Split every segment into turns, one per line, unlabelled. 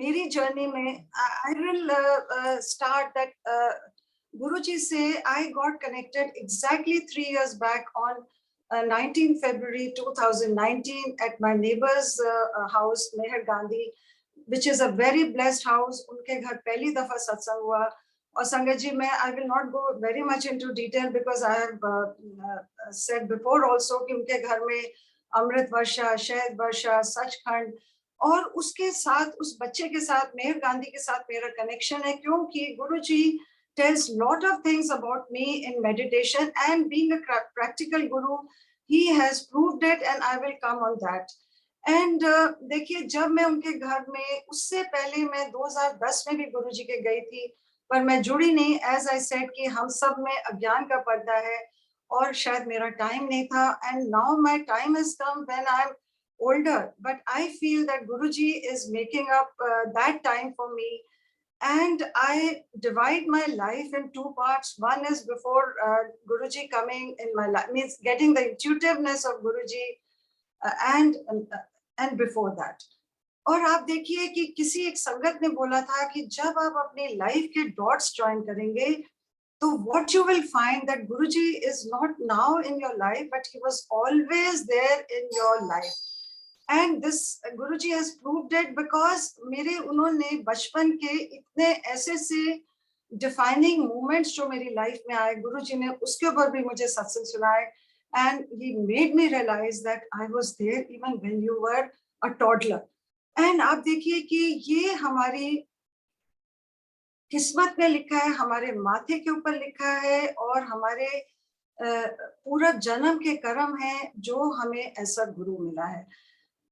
मेरी जर्नी में I will start that Guruji say I got connected exactly 3 years back on 19 February 2019 at my neighbor's house, Meher Gandhi, which is a very blessed house. उनके घर पहली दफा सत्संग हुआ और संगत जी मैं I will not go very much into detail because I have said before also कि उनके घर में अमृत वर्षा, शहद वर्षा, सचखंड और उसके साथ उस बच्चे के साथ मेहर गांधी के साथ मेरा कनेक्शन है क्योंकि गुरुजी tells lot of things about me in meditation, and being a practical guru he has proved it and I will come on that. And देखिए जब मैं उनके घर में उससे पहले मैं 2010 में भी गुरुजी के गई थी पर मैं जुड़ी नहीं as I said कि हम सब में अज्ञान का पर्दा है और शायद मेरा टाइम नहीं था and now my time has come when I'm older but I feel that Guruji is making up that time for me. And I divide my life in two parts. One is before Guruji coming in my life, means getting the intuitiveness of Guruji, and before that. और आप देखिए कि किसी एक संगत ने बोला था कि जब आप अपनी लाइफ के डॉट्स ज्वाइन करेंगे तो what you will find that Guruji is not now in your life but he was always there in your life. And this Guruji has proved it because मेरे उन्होंने बचपन के इतने ऐसे से defining moments जो मेरी लाइफ में आए गुरुजी ने उसके ऊपर भी मुझे सत्संग सुनाए and he made me realize that I was there even when you were a toddler. And आप देखिए कि ये हमारी किस्मत में लिखा है, हमारे माथे के ऊपर लिखा है और हमारे पूरा जन्म के कर्म है जो हमें ऐसा गुरु मिला है.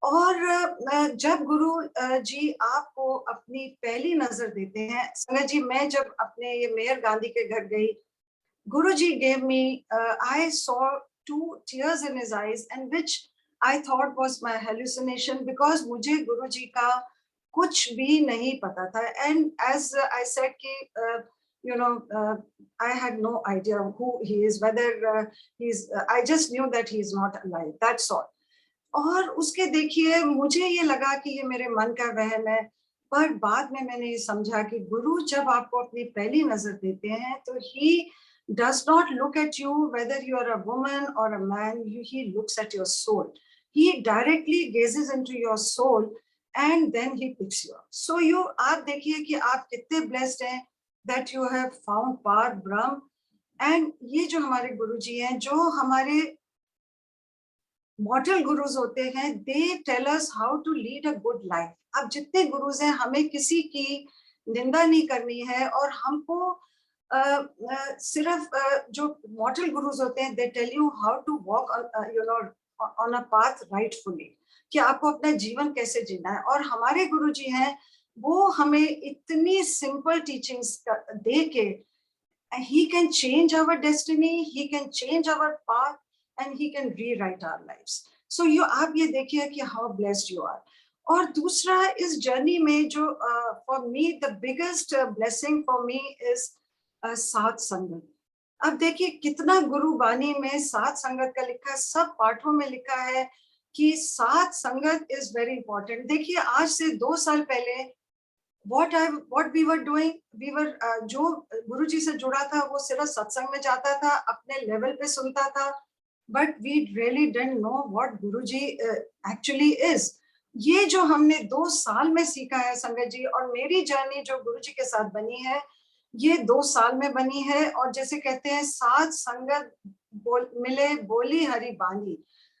और जब गुरु जी आपको अपनी पहली नजर देते हैं संगत जी मैं जब अपने ये मेहर गांधी के घर गई गुरु जी gave me I saw 2 tears in his eyes and which I thought was my hallucination because मुझे गुरु जी का कुछ भी नहीं पता था and as I said कि you know I had no idea who he is whether he's I just knew that he is not alive that's all. और उसके देखिए मुझे ये लगा कि ये मेरे मन का वहम है पर बाद में मैंने ये समझा कि गुरु जब आपको अपनी पहली नजर देते हैं तो he does not look at you whether you are a woman or a man he looks at your soul. He directly gazes into your soul and then he picks you up. So you आप देखिए कि आप कितने blessed हैं that you have found Par Brahm. And ये जो हमारे गुरुजी हैं जो हमारे मॉडल गुरुज होते हैं they tell us how to lead a good life. अब जितने गुरुज हैं हमें किसी की निंदा नहीं करनी है और हमको सिर्फ जो मॉडल गुरुज होते हैं they tell you how to walk you know on a path rightfully कि आपको अपना जीवन कैसे जीना है. और हमारे गुरुजी हैं वो हमें इतनी सिंपल टीचिंग्स दे के he can change our destiny, he can change our path and he can rewrite our lives. So you आप ये देखिए कि how blessed you are. और दूसरा इस जर्नी में जो for me the biggest blessing for me is साथ संगत. अब देखिए कितना गुरु बानी में साथ संगत का लिखा है सब पाठों में लिखा है कि साथ संगत is very important. देखिए आज से 2 साल पहले what we were doing we were जो गुरुजी से जुड़ा था वो सिर्फ सत्संग में जाता था अपने लेवल पे सुनता था but we really didn't know what Guruji actually is. ये जो हमने 2 साल में सीखा है संगत जी और मेरी जर्नी जो गुरुजी के साथ बनी है ये 2 साल में बनी है. और जैसे कहते हैं साथ संगत मिले बोली हरि बानी,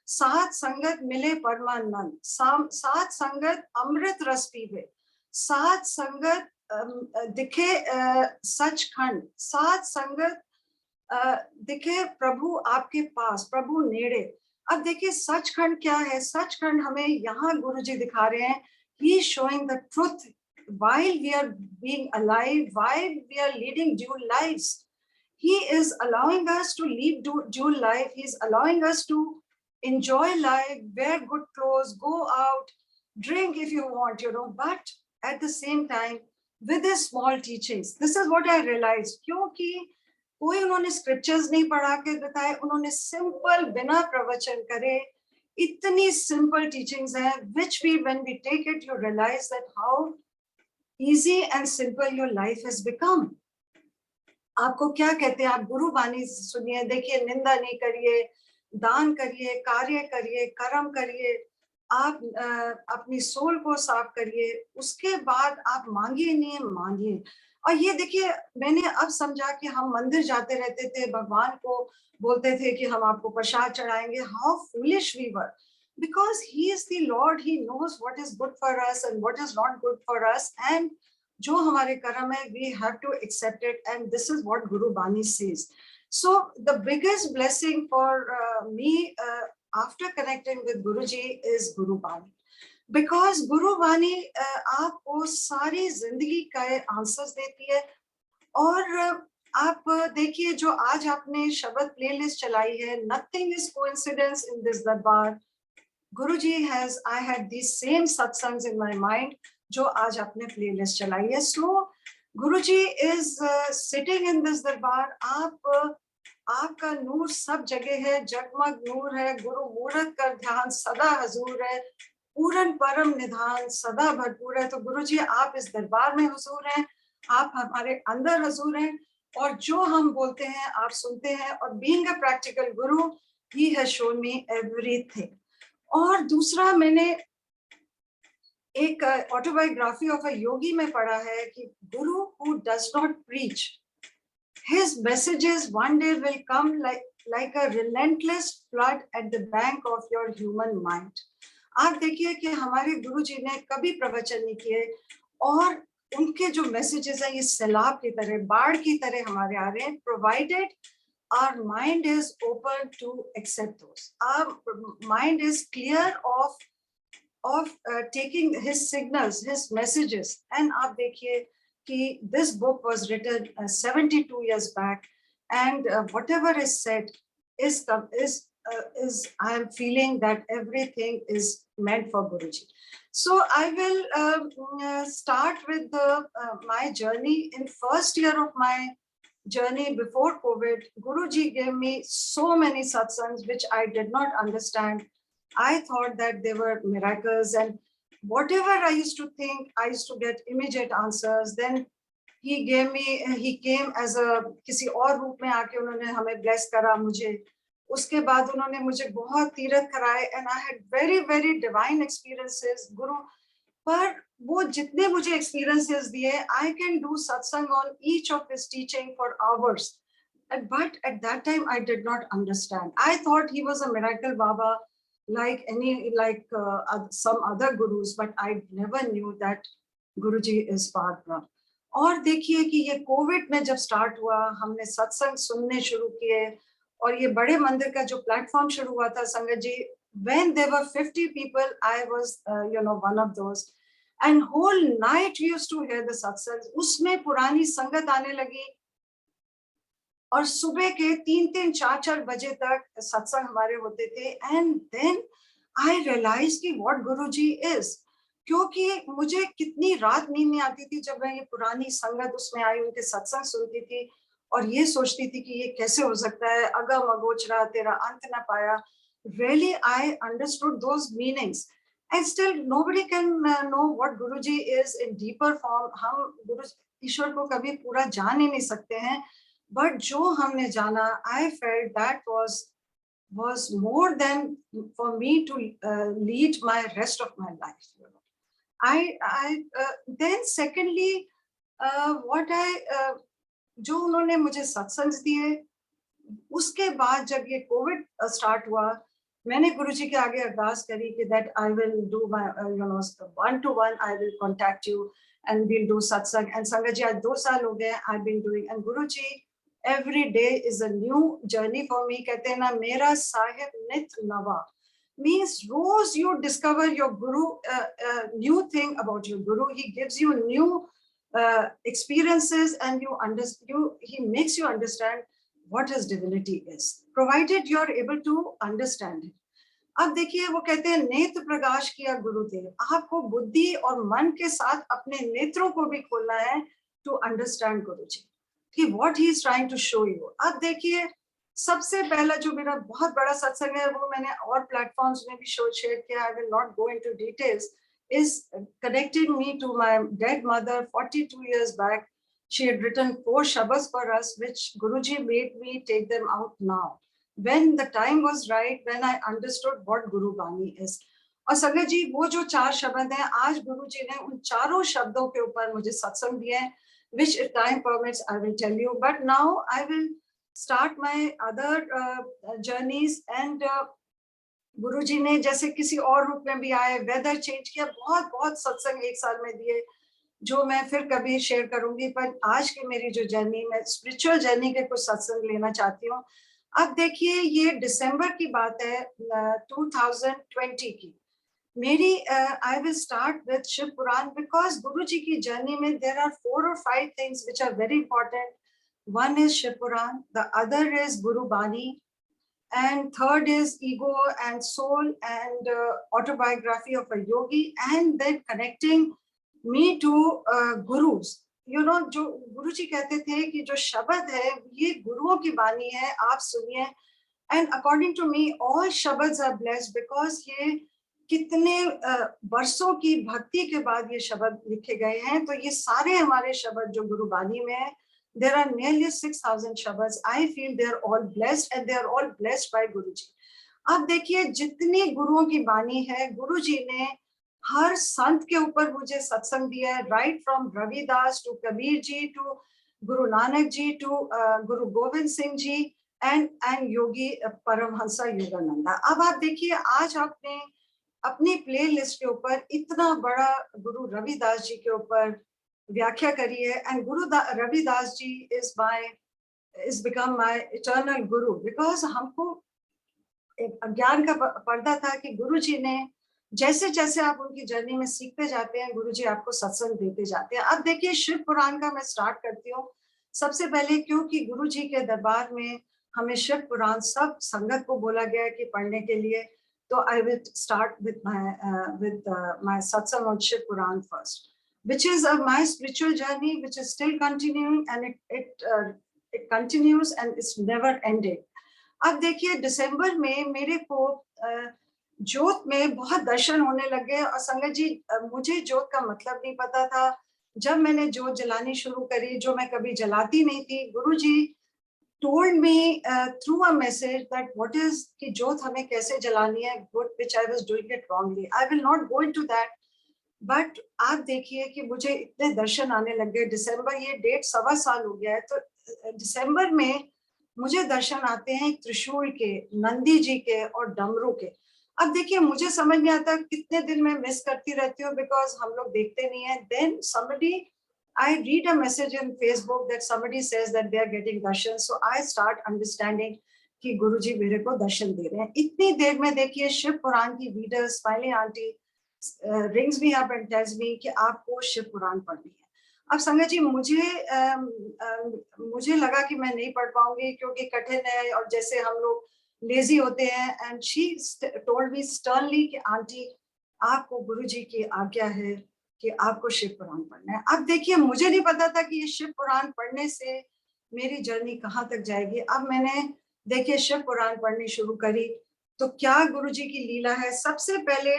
साथ संगत मिले परमानंद, साथ संगत अमृत रस पीवे, साथ संगत दिखे सचखंड, साथ संगत दिखे प्रभु आपके पास, प्रभु नेड़े. अब देखिए सचखंड क्या है. सचखंड हमें यहाँ गुरुजी दिखा रहे हैं. He is showing the truth while we are being alive, while we are leading dual lives. He is allowing us to lead dual life. He is allowing us to enjoy life, wear good clothes, go out, drink if you want, you know, but at the same time with his small teachings. This is what I realized. क्योंकि कोई उन्होंने scriptures नहीं पढ़ा के बताए, उन्होंने simple बिना प्रवचन करे इतनी सिंपल टीचिंग्स हैं which we when we take it you realize that how easy and simple your life has become. आपको क्या कहते हैं, आप गुरु वाणी सुनिए, देखिए, निंदा नहीं करिए, दान करिए, कार्य करिए, कर्म करिए, आप अपनी सोल को साफ करिए, उसके बाद आप मांगिए नहीं, मांगिए। और ये देखिए, मैंने अब समझा कि हम मंदिर जाते रहते थे, भगवान को बोलते थे कि हम आपको प्रसाद चढ़ाएंगे, how foolish we were, because he is the Lord, he knows what is good for us and what is not good for us, and जो हमारे कर्म है, we have to accept it, and this is what Guru Bani says. So the biggest blessing for me after connecting with Guruji is Guru Bani, because Guru Bani आपको सारी जिंदगी का answers देती है। और आप देखिए, जो आज आपने शब्द प्लेलिस्ट चलाई है, nothing is coincidence in this darbar. Guruji has, I had these same satsangs in my mind जो आज आपने प्लेलिस्ट चलाई है। सो गुरुजी इज सिटिंग इन दिस दरबार। आपका नूर सब जगह है, जगमग नूर है, गुरु मूरत कर ध्यान सदा हजूर है, पूरन परम निधान सदा भरपूर है। तो गुरुजी, आप इस दरबार में हुजूर हैं, आप हमारे अंदर हजूर हैं, और जो हम बोलते हैं आप सुनते हैं। और being a practical Guru, he has shown me everything. और दूसरा, मैंने एक ऑटोबायोग्राफी ऑफ अ योगी में पढ़ा है कि गुरु who does not preach, his messages one day will come like a relentless flood at the bank of your human mind. आप देखिए कि हमारे गुरु जी ने कभी प्रवचन नहीं किए, और उनके जो मैसेजेस हैं, ये सैलाब की तरह, बाढ़ की तरह हमारे आ रहे हैं, provided our mind is open to accept those. Our mind is clear of taking his signals, his messages. And आप देखिए कि this book was written 72 years back, and whatever is said is I am feeling that everything is meant for Guruji. So I will start with my journey. In first year of my journey before COVID, Guruji gave me so many satsangs which I did not understand. I thought that they were miracles, and whatever I used to think, I used to get immediate answers. Then he came as a किसी और रूप में आके उन्होंने हमें bless करा मुझे। उसके बाद उन्होंने मुझे बहुत तीर्थ कराए, and I had very very divine experiences. गुरु, पर वो जितने मुझे experiences दिए, I can do satsang on each of his teaching for hours. But at that time I did not understand. I thought he was a miracle Baba, like some other gurus, but I never knew that Guruji is Par Brahm. और देखिए कि ये Covid में जब start हुआ, हमने सत्संग सुनने शुरू किए, और ये बड़े मंदिर का जो प्लेटफॉर्म शुरू हुआ था, संगत जी, when there were 50 people, I was one of those, and whole night we used to hear the satsangs. उसमें पुरानी संगत आने लगी, और सुबह के 3-3, 4-4 बजे तक सत्संग हमारे होते थे। एंड देन आई रियलाइज कि व्हाट गुरुजी इज, क्योंकि मुझे कितनी रात नींद नहीं आती थी जब मैं ये पुरानी संगत उसमें आई, उनके सत्संग सुनती थी, और ये सोचती थी कि ये कैसे हो सकता है, अगम अगोचरा तेरा अंत न पाया। Really, I understood those meanings, and still nobody can know what Guruji is in deeper form. हम गुरु ईश्वर को कभी पूरा जान ही नहीं सकते हैं, but जो हमने जाना, I felt that was more than for me to lead my rest of my life. Then secondly, what I जो उन्होंने मुझे सत्संग दिए, उसके बाद जब ये कोविड स्टार्ट हुआ, मैंने गुरुजी के आगे अरदास करी कि that I will do my one-to-one, I will contact you and we'll do satsang. And संगत जी, आज 2 साल हो गए I've been doing, and Guruji, every day is a new journey for me. कहते हैं ना, मेरा साहिब नित नवा, means rose you discover your guru, new thing about your guru. He gives you new experiences, and he makes you understand what his divinity is, provided you are able to understand it. अब देखिए, वो कहते हैं नेत्र प्रकाश किया गुरुदेव, आपको बुद्धि और मन के साथ अपने नेत्रों को भी खोलना है to understand गुरुजी कि what he is trying to show you. अब देखिए, सबसे पहला जो मेरा बहुत बड़ा सत्संग है, वो मैंने और प्लेटफॉर्म्स में भी शेयर किया, I will not go into details, is connecting me to my dead mother 42 years back. She had written 4 Shabads for us, which Guruji made me take them out now. When the time was right, when I understood what Guru Bani is. और संगत जी वो जो 4 शब्द हैं, आज गुरु जी ने उन चारों शब्दों के ऊपर मुझे सत्संग दिए हैं, which if time permits I will tell you. But now I will start my other journeys and गुरुजी ने जैसे किसी और रूप में भी आए, वेदर चेंज किया, बहुत बहुत सत्संग एक साल में दिए जो मैं फिर कभी शेयर करूंगी। पर आज की मेरी जो जर्नी, मैं स्पिरिचुअल जर्नी के कुछ सत्संग लेना चाहती हूँ। अब देखिए ये दिसंबर की बात है 2020 की। मेरी I will start with Shiv Puran because Guruji की जर्नी में there are 4 or 5 things which are very important. One is Shiv Puran, the other is Guru Bani, and third is ego and soul and autobiography of a yogi, and then connecting me to gurus. You know, जो गुरुजी कहते थे कि जो शब्द है ये गुरुओं की बानी है, आप सुनिए। And according to me, all shabads are blessed because ये कितने वर्षों की भक्ति के बाद ये शब्द लिखे गए हैं। तो ये सारे हमारे शब्द जो गुरु बानी में है, there are nearly 6,000 shabads. I feel they are all blessed and they are all blessed by Guruji. अब देखिए जितनी गुरुओं की बानी है, गुरुजी ने हर संत के ऊपर मुझे सत्संग दिया है, right from Ravidas to Kabir ji to Guru Nanak ji to Guru Govind Singh ji and योगी परमहंसा योगानंदा। अब आप देखिए आज आपने अपनी प्ले लिस्ट के ऊपर इतना बड़ा गुरु रविदास जी के ऊपर व्याख्या करी है, and Guru Ravidas ji is become my eternal guru because हमको एक अज्ञान का पर्दा था कि गुरु जी ने जैसे जैसे आप उनकी जर्नी में सीखते जाते हैं, गुरु जी आपको सत्संग देते जाते हैं। अब देखिए शिव पुराण का मैं स्टार्ट करती हूँ सबसे पहले, क्योंकि गुरु जी के दरबार में हमें शिव पुराण सब संगत को बोला गया है कि पढ़ने के लिए। तो I will start with my satsang on Shiv Puran first, which is my spiritual journey, which is still continuing, and it continues and it's never ending. अब देखिए दिसंबर में मेरे को ज्योत में बहुत दर्शन होने लगे, और संगत जी मुझे ज्योत का मतलब नहीं पता था। जब मैंने ज्योत जलानी शुरू करी, जो मैं कभी जलाती नहीं थी, गुरुजी told me through a message that what is कि ज्योत हमें कैसे जलानी है, which I was doing it wrongly. I will not go into that, but आप देखिए कि मुझे इतने दर्शन आने लग गए। दिसंबर, ये डेट 1.25 साल हो गया है, तो दिसंबर में मुझे दर्शन आते हैं त्रिशूल के, नंदी जी के और डमरू के। अब देखिए मुझे समझ नहीं आता कितने दिन मैं मिस करती रहती हूँ बिकॉज हम लोग देखते नहीं है। Then somebody, I read a message in Facebook that somebody says that they are getting darshan, so I start understanding कि गुरुजी मेरे को दर्शन दे रहे हैं। इतनी देर में देखिए शिव पुराण की reader smiling aunty rings me up and tells me कि आपको शिव पुराण पढ़नी है। अब संगत जी मुझे लगा कि मैं नहीं पढ़ पाऊंगी क्योंकि कठिन है, और जैसे हम लोग लेजी होते हैं। And she told me sternly कि आंटी आपको गुरुजी की आज्ञा है कि आपको शिव पुराण पढ़ना है। अब देखिए मुझे नहीं पता था कि ये शिव पुराण पढ़ने से मेरी जर्नी कहाँ तक जाएगी। अब मैंने देखिए शिव पुराण पढ़नी शुरू करी, तो क्या गुरुजी की लीला है। सबसे पहले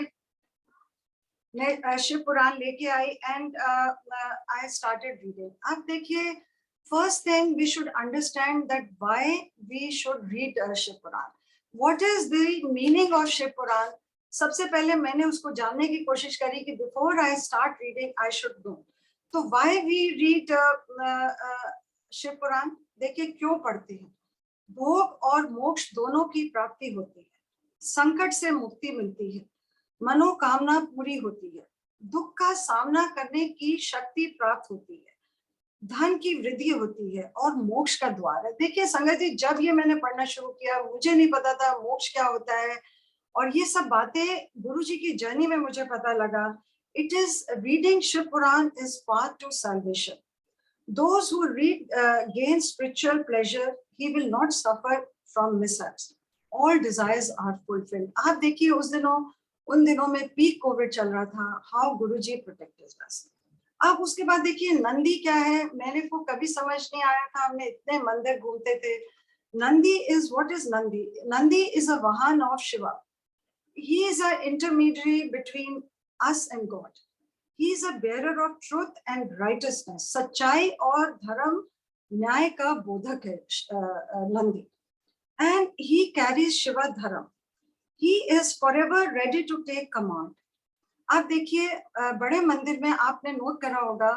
मैं शिव पुराण लेके I and I started reading. अब देखिए first thing we should understand that why we should read Shiv Puran, what is the meaning of Shiv Puran. सबसे पहले मैंने उसको जानने की कोशिश करी कि before I start reading I should know. तो why we read Shiv Puran, देखिए क्यों पढ़ते हैं। भोग और मोक्ष दोनों की प्राप्ति होती है, संकट से मुक्ति मिलती है, मनोकामना पूरी होती है, दुख का सामना करने की शक्ति प्राप्त होती है, धन की वृद्धि होती है और मोक्ष का द्वार है। देखिए संगत जी जब ये मैंने पढ़ना शुरू किया मुझे नहीं पता था मोक्ष क्या होता है, और ये सब बातें गुरुजी की जर्नी में मुझे पता लगा। It is reading Shiv Puran is path to salvation. Those who read gain spiritual pleasure, he will not suffer from mishaps. All desires are fulfilled. आप देखिए उन दिनों में पीक कोविड चल रहा था, हाउ गुरुजी प्रोटेक्टेड अस। अब उसके बाद देखिए नंदी क्या है, मैंने को कभी समझ नहीं आया था, हमने इतने मंदिर घूमते थे। Nandi is what is Nandi? Nandi is a vahan of Shiva. He is an intermediary between us and God. He is a bearer of truth and righteousness. सच्चाई और धर्म न्याय का बोधक है Nandi. And he carries Shiva Dharam. He is forever ready to take command. आप देखिए बड़े मंदिर में आपने नोट करा होगा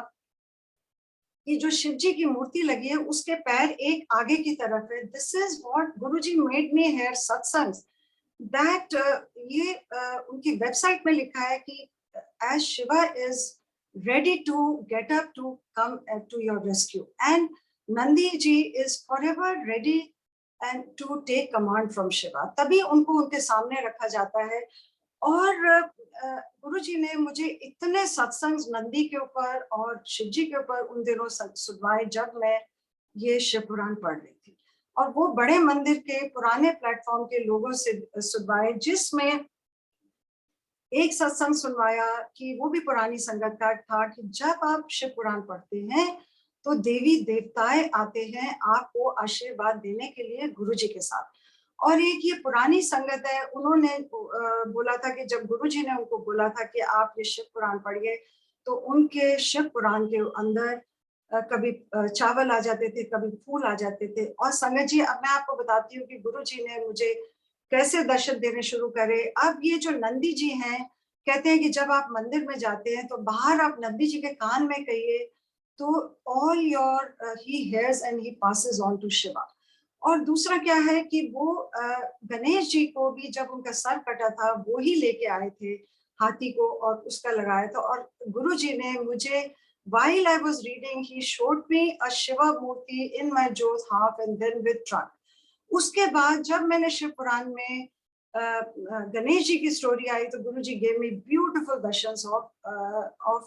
कि जो शिव जी की मूर्ति लगी है उसके पैर एक आगे की तरफ है. This is what Guruji made me hear सत्संग. That ये उनकी वेबसाइट में लिखा है कि as Shiva is ready to get up to come to your rescue, and Nandi ji is forever ready and to take command from Shiva. तभी उनको उनके सामने रखा जाता है. और गुरु जी ने मुझे इतने सत्संग नंदी के ऊपर और शिव जी के ऊपर उन दिनों सुनवाए जब मैं ये शिव पुराण पढ़ रही थी, और वो बड़े मंदिर के पुराने प्लेटफॉर्म के लोगों से सुनवाए, जिसमें एक सत्संग सुनवाया कि वो भी पुरानी संगत का था कि जब आप शिव पुराण पढ़ते हैं तो देवी देवताएं आते हैं आपको आशीर्वाद देने के लिए गुरु जी के साथ. और एक ये पुरानी संगत है, उन्होंने बोला था कि जब गुरु जी ने उनको बोला था कि आप ये शिव पुराण पढ़िए, तो उनके शिव पुराण के अंदर कभी चावल आ जाते थे, कभी फूल आ जाते थे. और संगत जी, अब मैं आपको बताती हूँ कि गुरु जी ने मुझे कैसे दर्शन देने शुरू करे. अब ये जो नंदी जी हैं, कहते हैं कि जब आप मंदिर में जाते हैं तो बाहर आप नंदी जी के कान में कहिए तो all your he hears and he passes on to Shiva. और दूसरा क्या है कि वो गणेश जी को भी जब उनका सर कटा था वो ही लेके आए थे हाथी को और उसका लगाया था. और गुरु जी ने मुझे while I was reading he showed me a Shiva Murthy in my jot half and then with trunk. उसके बाद जब मैंने शिव पुराण में गणेश जी की स्टोरी आई तो गुरु जी gave me beautiful दर्शंस of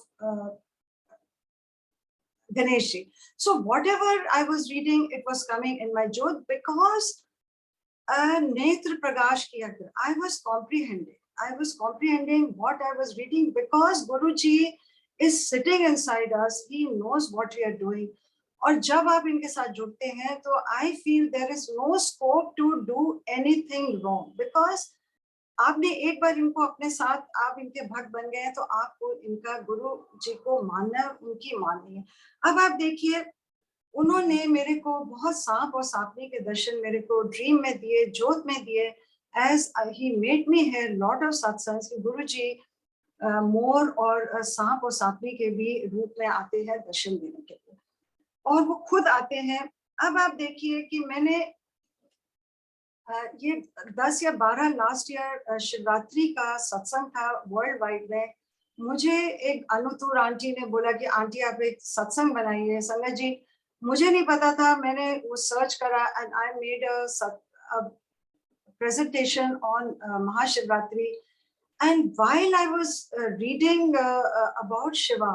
Ganesh ji. So whatever I was reading, it was coming in my jot because Netra Prakash kiya kar. I was comprehending what I was reading because Guruji is sitting inside us. He knows what we are doing. और जब आप इनके साथ जुड़ते हैं तो I feel there is no scope to do anything wrong because आपने एक बार इनको अपने साथ, आप इनके भक्त बन गए हैं तो आपको इनका गुरु जी को मानना, उनकी माननी है. अब आप देखिए, उन्होंने मेरे को बहुत सांप और सांपनी के दर्शन मेरे को ड्रीम में दिए, जोत में दिए. As he made me hear lot of satsangs कि गुरु जी मोर और सांप और सांपनी के भी रूप में आते हैं दर्शन देने के लिए, और वो खुद आते हैं. अब आप देखिए कि मैंने ये 10 या 12 लास्ट ईयर शिवरात्रि का सत्संग था वर्ल्ड वाइड में. मुझे एक अनुतूर आंटी ने बोला कि आंटी आप एक सत्संग बनाइए. संगत जी, मुझे नहीं पता था, मैंने वो सर्च करा and I made a presentation on Mahashivratri. And while I was reading about Shiva,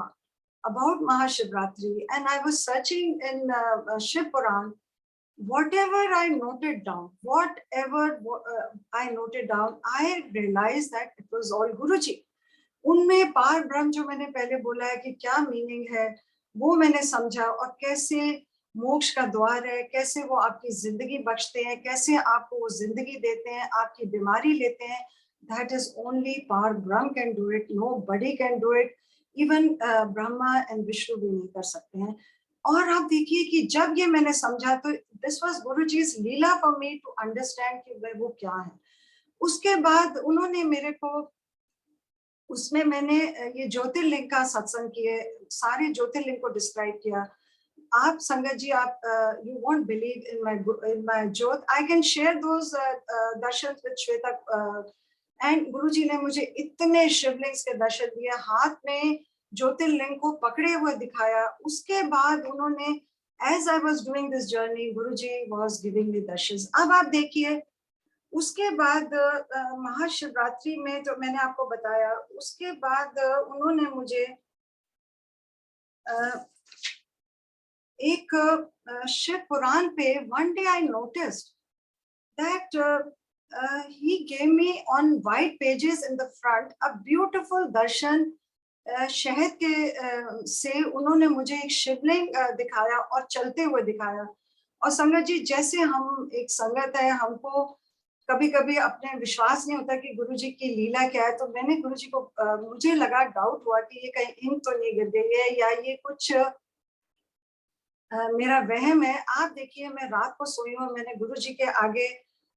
about Mahashivratri, and I was searching in Shiv Puran, whatever I noted down, I realized that it was all Guruji. उनमें पार ब्रह्म जो मैंने पहले बोला है कि क्या meaning है, वो मैंने समझा, और कैसे मोक्ष का द्वार है, कैसे वो आपकी जिंदगी बख्शते हैं, कैसे आपको वो जिंदगी देते हैं, आपकी बीमारी लेते हैं. That is only Par Brahm can do it. Nobody can do it. Even Brahma and Vishnu भी नहीं कर सकते हैं. और आप देखिए कि जब ये मैंने समझा तो this was Guruji's Leela for me to understand कि वो क्या है. उसके बाद उन्होंने मेरे को, उसमें मैंने ये ज्योतिर्लिंग का सत्संग किए, सारे ज्योतिर्लिंग को डिस्क्राइब किया. आप संगत जी, आप you won't believe in my jyot. I can share those darshan with Shweta. And Guruji ने मुझे इतने शिवलिंग के दर्शन दिए, हाथ में ज्योतिर्लिंग को पकड़े हुए दिखाया. उसके बाद उन्होंने, as I was doing this journey, Guruji was giving me दर्शन. अब आप देखिए, उसके बाद महाशिवरात्रि में जो मैंने आपको बताया, उसके बाद उन्होंने मुझे एक शिव पुराण पे, one day I noticed that he gave me on white pages in the front a beautiful darshan. शहद के से उन्होंने मुझे एक शिवलिंग दिखाया और चलते हुए दिखाया. और संगत जी, जैसे हम एक संगत है, हमको कभी कभी अपने विश्वास नहीं होता कि गुरुजी की लीला क्या है। तो मैंने गुरुजी को मुझे लगा, डाउट हुआ कि ये कहीं इंक तो नहीं गिर गई है या ये कुछ मेरा वहम है। आप देखिए, मैं रात को सोई हूँ, मैंने गुरुजी के आगे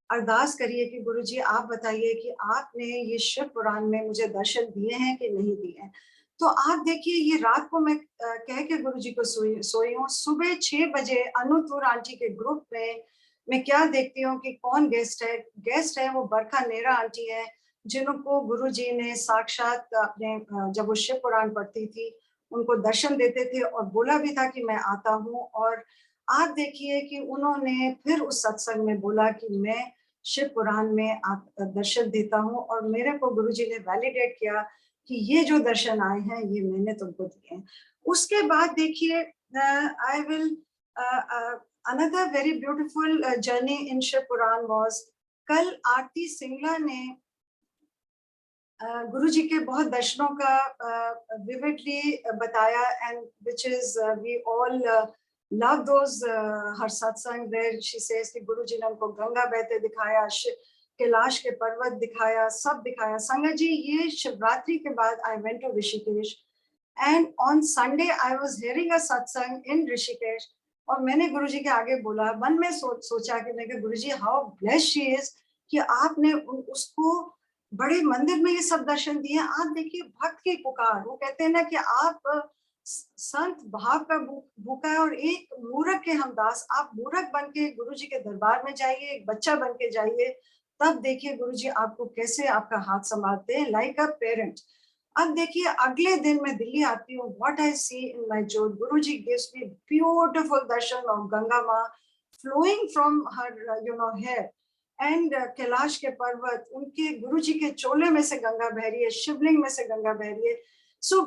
अरदास करी है कि गुरुजी आप बताइए कि आपने ये शिव पुराण में मुझे दर्शन दिए हैं कि नहीं दिए हैं। तो आप देखिए, ये रात को मैं कह के गुरुजी को सोई हूँ। सुबह 6 बजे अनुतूर आंटी के ग्रुप में मैं क्या देखती हूँ कि कौन गेस्ट है वो बरखा नेहरा आंटी है, जिनको गुरुजी ने साक्षात अपने जब वो शिव पुराण पढ़ती थी उनको दर्शन देते थे और बोला भी था कि मैं आता हूँ। और आप देखिए कि उन्होंने फिर उस सत्संग में बोला कि मैं शिव पुराण में दर्शन देता हूँ, और मेरे को गुरुजी ने वैलिडेट किया कि ये जो दर्शन आए हैं ये मैंने तुमको दिए हैं। उसके बाद देखिए, I will another very beautiful journey in Shiv Puran was, कल आरती सिंगला ने गुरुजी के बहुत दर्शनों का विविडली बताया, and which is we all love those her satsang where she says कि गुरुजी ने हमको गंगा बहते दिखाया, कैलाश के पर्वत दिखाया, सब दिखाया। संगत जी, ये शिवरात्रि के बाद I went to Rishikesh, and on Sunday I was hearing a satsang in Rishikesh, और मैंने गुरुजी के आगे बोला, मन में सोचा कि मैं गुरुजी हाउ ब्लेस्ड शी इज कि आपने उसको बड़े मंदिर में ये सब दर्शन दिए। आप देखिए भक्त की पुकार, वो कहते हैं ना कि आप संत भाव का भूखा है और एक मूर्ख के हमदास। आप मूर्ख बन के गुरु जी के दरबार में जाइए, एक बच्चा बन के जाइए, तब देखिए गुरु जी आपको कैसे आपका हाथ संभालते हैं, लाइक अ पेरेंट। अब देखिए, अगले दिन मैं दिल्ली आती हूँ, what I C in my jot, Guru ji gives me beautiful darshan of Ganga maa flowing from her hair, and Kailash के पर्वत, उनके गुरुजी के चोले में से गंगा बह रही है, शिवलिंग में से गंगा बह रही है। So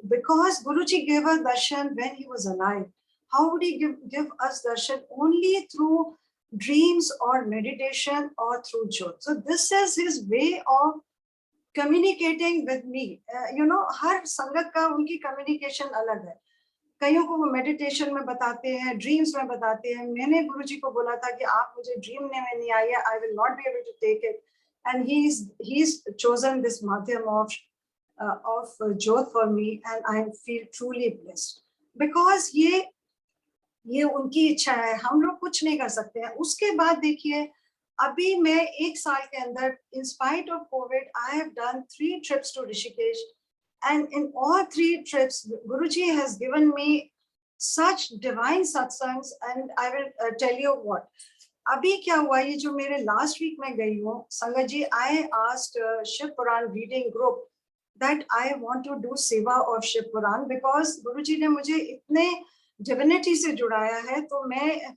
because Guruji gave us darshan when he was alive, how would he give us darshan? Only through dreams or meditation or through jyot. So this is his way of communicating with me. हर संगत का उनकी communication अलग है। कईयों को वो meditation में बताते हैं, ड्रीम्स में बताते हैं। मैंने गुरुजी को बोला था कि आप मुझे ड्रीम में नहीं आई है, I will not be able to take it, and he is chosen this माध्यम ऑफ जोत for me, and I feel truly blessed, because ये उनकी इच्छा है, हम लोग कुछ नहीं कर सकते हैं। उसके बाद देखिए, अभी मैं 1 साल के अंदर, in spite of Covid, I have done 3 trips to Rishikesh, and in all 3 trips Guruji has given me such divine satsangs, and I will tell you what, अभी क्या हुआ, ये जो मेरे लास्ट वीक में गई हूँ Sangat ji, I asked Shiv Puran reading group that I want to do seva of Shiv Puran, because Guruji ने मुझे इतने डिविनिटी से जुड़ाया है, तो मैं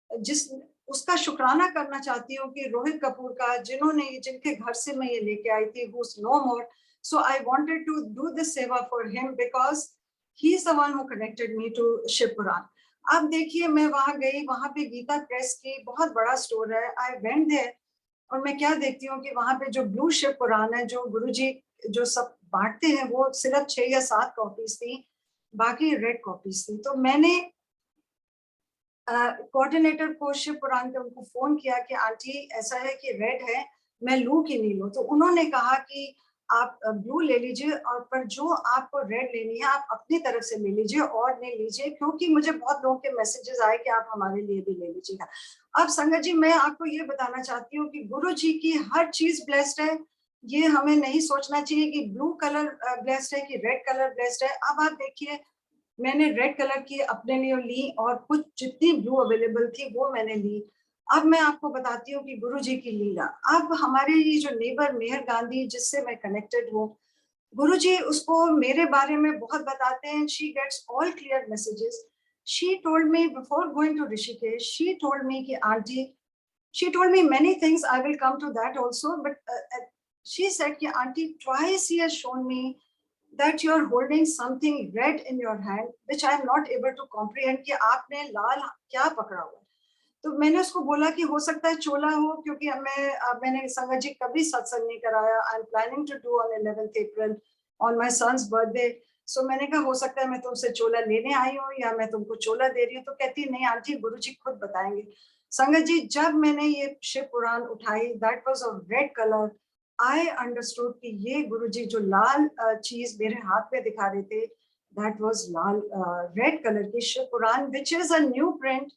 जिस उसका शुक्राना करना चाहती हूँ कि रोहित कपूर का, जिनके घर से मैं ये लेके आई थी, who's no more. So I wanted to do this seva for him because he's the one who connected me to Shiv पुराण। अब देखिए, मैं वहां गई, वहां पे गीता प्रेस की बहुत बड़ा स्टोर है, आई वेंट देयर, और मैं क्या देखती हूँ कि वहां पे जो ब्लू शिव पुराण है, जो गुरुजी जो सब बांटते हैं, वो सिर्फ 6 या 7 कॉपीज थी, बाकी रेड कॉपीज थी। तो मैंने कोऑर्डिनेटर को शिव पुराण के उनको फोन किया कि आंटी ऐसा है कि रेड है, मैं लूं कि नहीं लूं। तो उन्होंने कहा कि आप ब्लू ले लीजिए, और पर जो आपको रेड लेनी है आप अपनी तरफ से ले लीजिए और नहीं लीजिए, क्योंकि मुझे बहुत लोगों के मैसेजेस आए कि आप हमारे लिए भी ले लीजिएगा। अब संगत जी, मैं आपको ये बताना चाहती हूँ कि गुरु जी की हर चीज ब्लेस्ड है। ये हमें नहीं सोचना चाहिए कि ब्लू कलर ब्लेस्ड है कि रेड कलर ब्लेस्ड है। अब आप देखिए, मैंने रेड कलर की अपने लिए ली, और कुछ जितनी ब्लू अवेलेबल थी वो मैंने ली। अब मैं आपको बताती हूँ कि गुरुजी की लीला। अब हमारे ये जो नेबर मेहर गांधी, जिससे मैं कनेक्टेड हूँ, गुरुजी उसको मेरे बारे में बहुत बताते हैं। She gets all clear messages. She told me before going to Rishikesh, she told me कि aunty, she told me many things, I will come to that also, but she said कि auntie, twice he has shown me that you are holding something red in your hand which I am not able to comprehend कि आपने लाल क्या पकड़ा हुआ है। तो मैंने उसको बोला कि हो सकता है चोला हो, क्योंकि मैंने संगत जी कभी सत्संग नहीं कराया। I am planning to do on 11th April on my son's birthday. So मैंने कहा हो सकता है मैं तुमसे चोला लेने आई हूँ या मैं तुमको चोला दे रही हूँ। तो कहती नहीं आंटी, गुरुजी खुद बताएंगे। संगत जी, जब मैंने ये शिव पुराण उठाई, that was of red colour, I understood कि ये गुरुजी जो लाल चीज मेरे हाथ में दिखा रहे थे, दैट वाज लाल रेड कलर की Shiv Puran, which is a new print,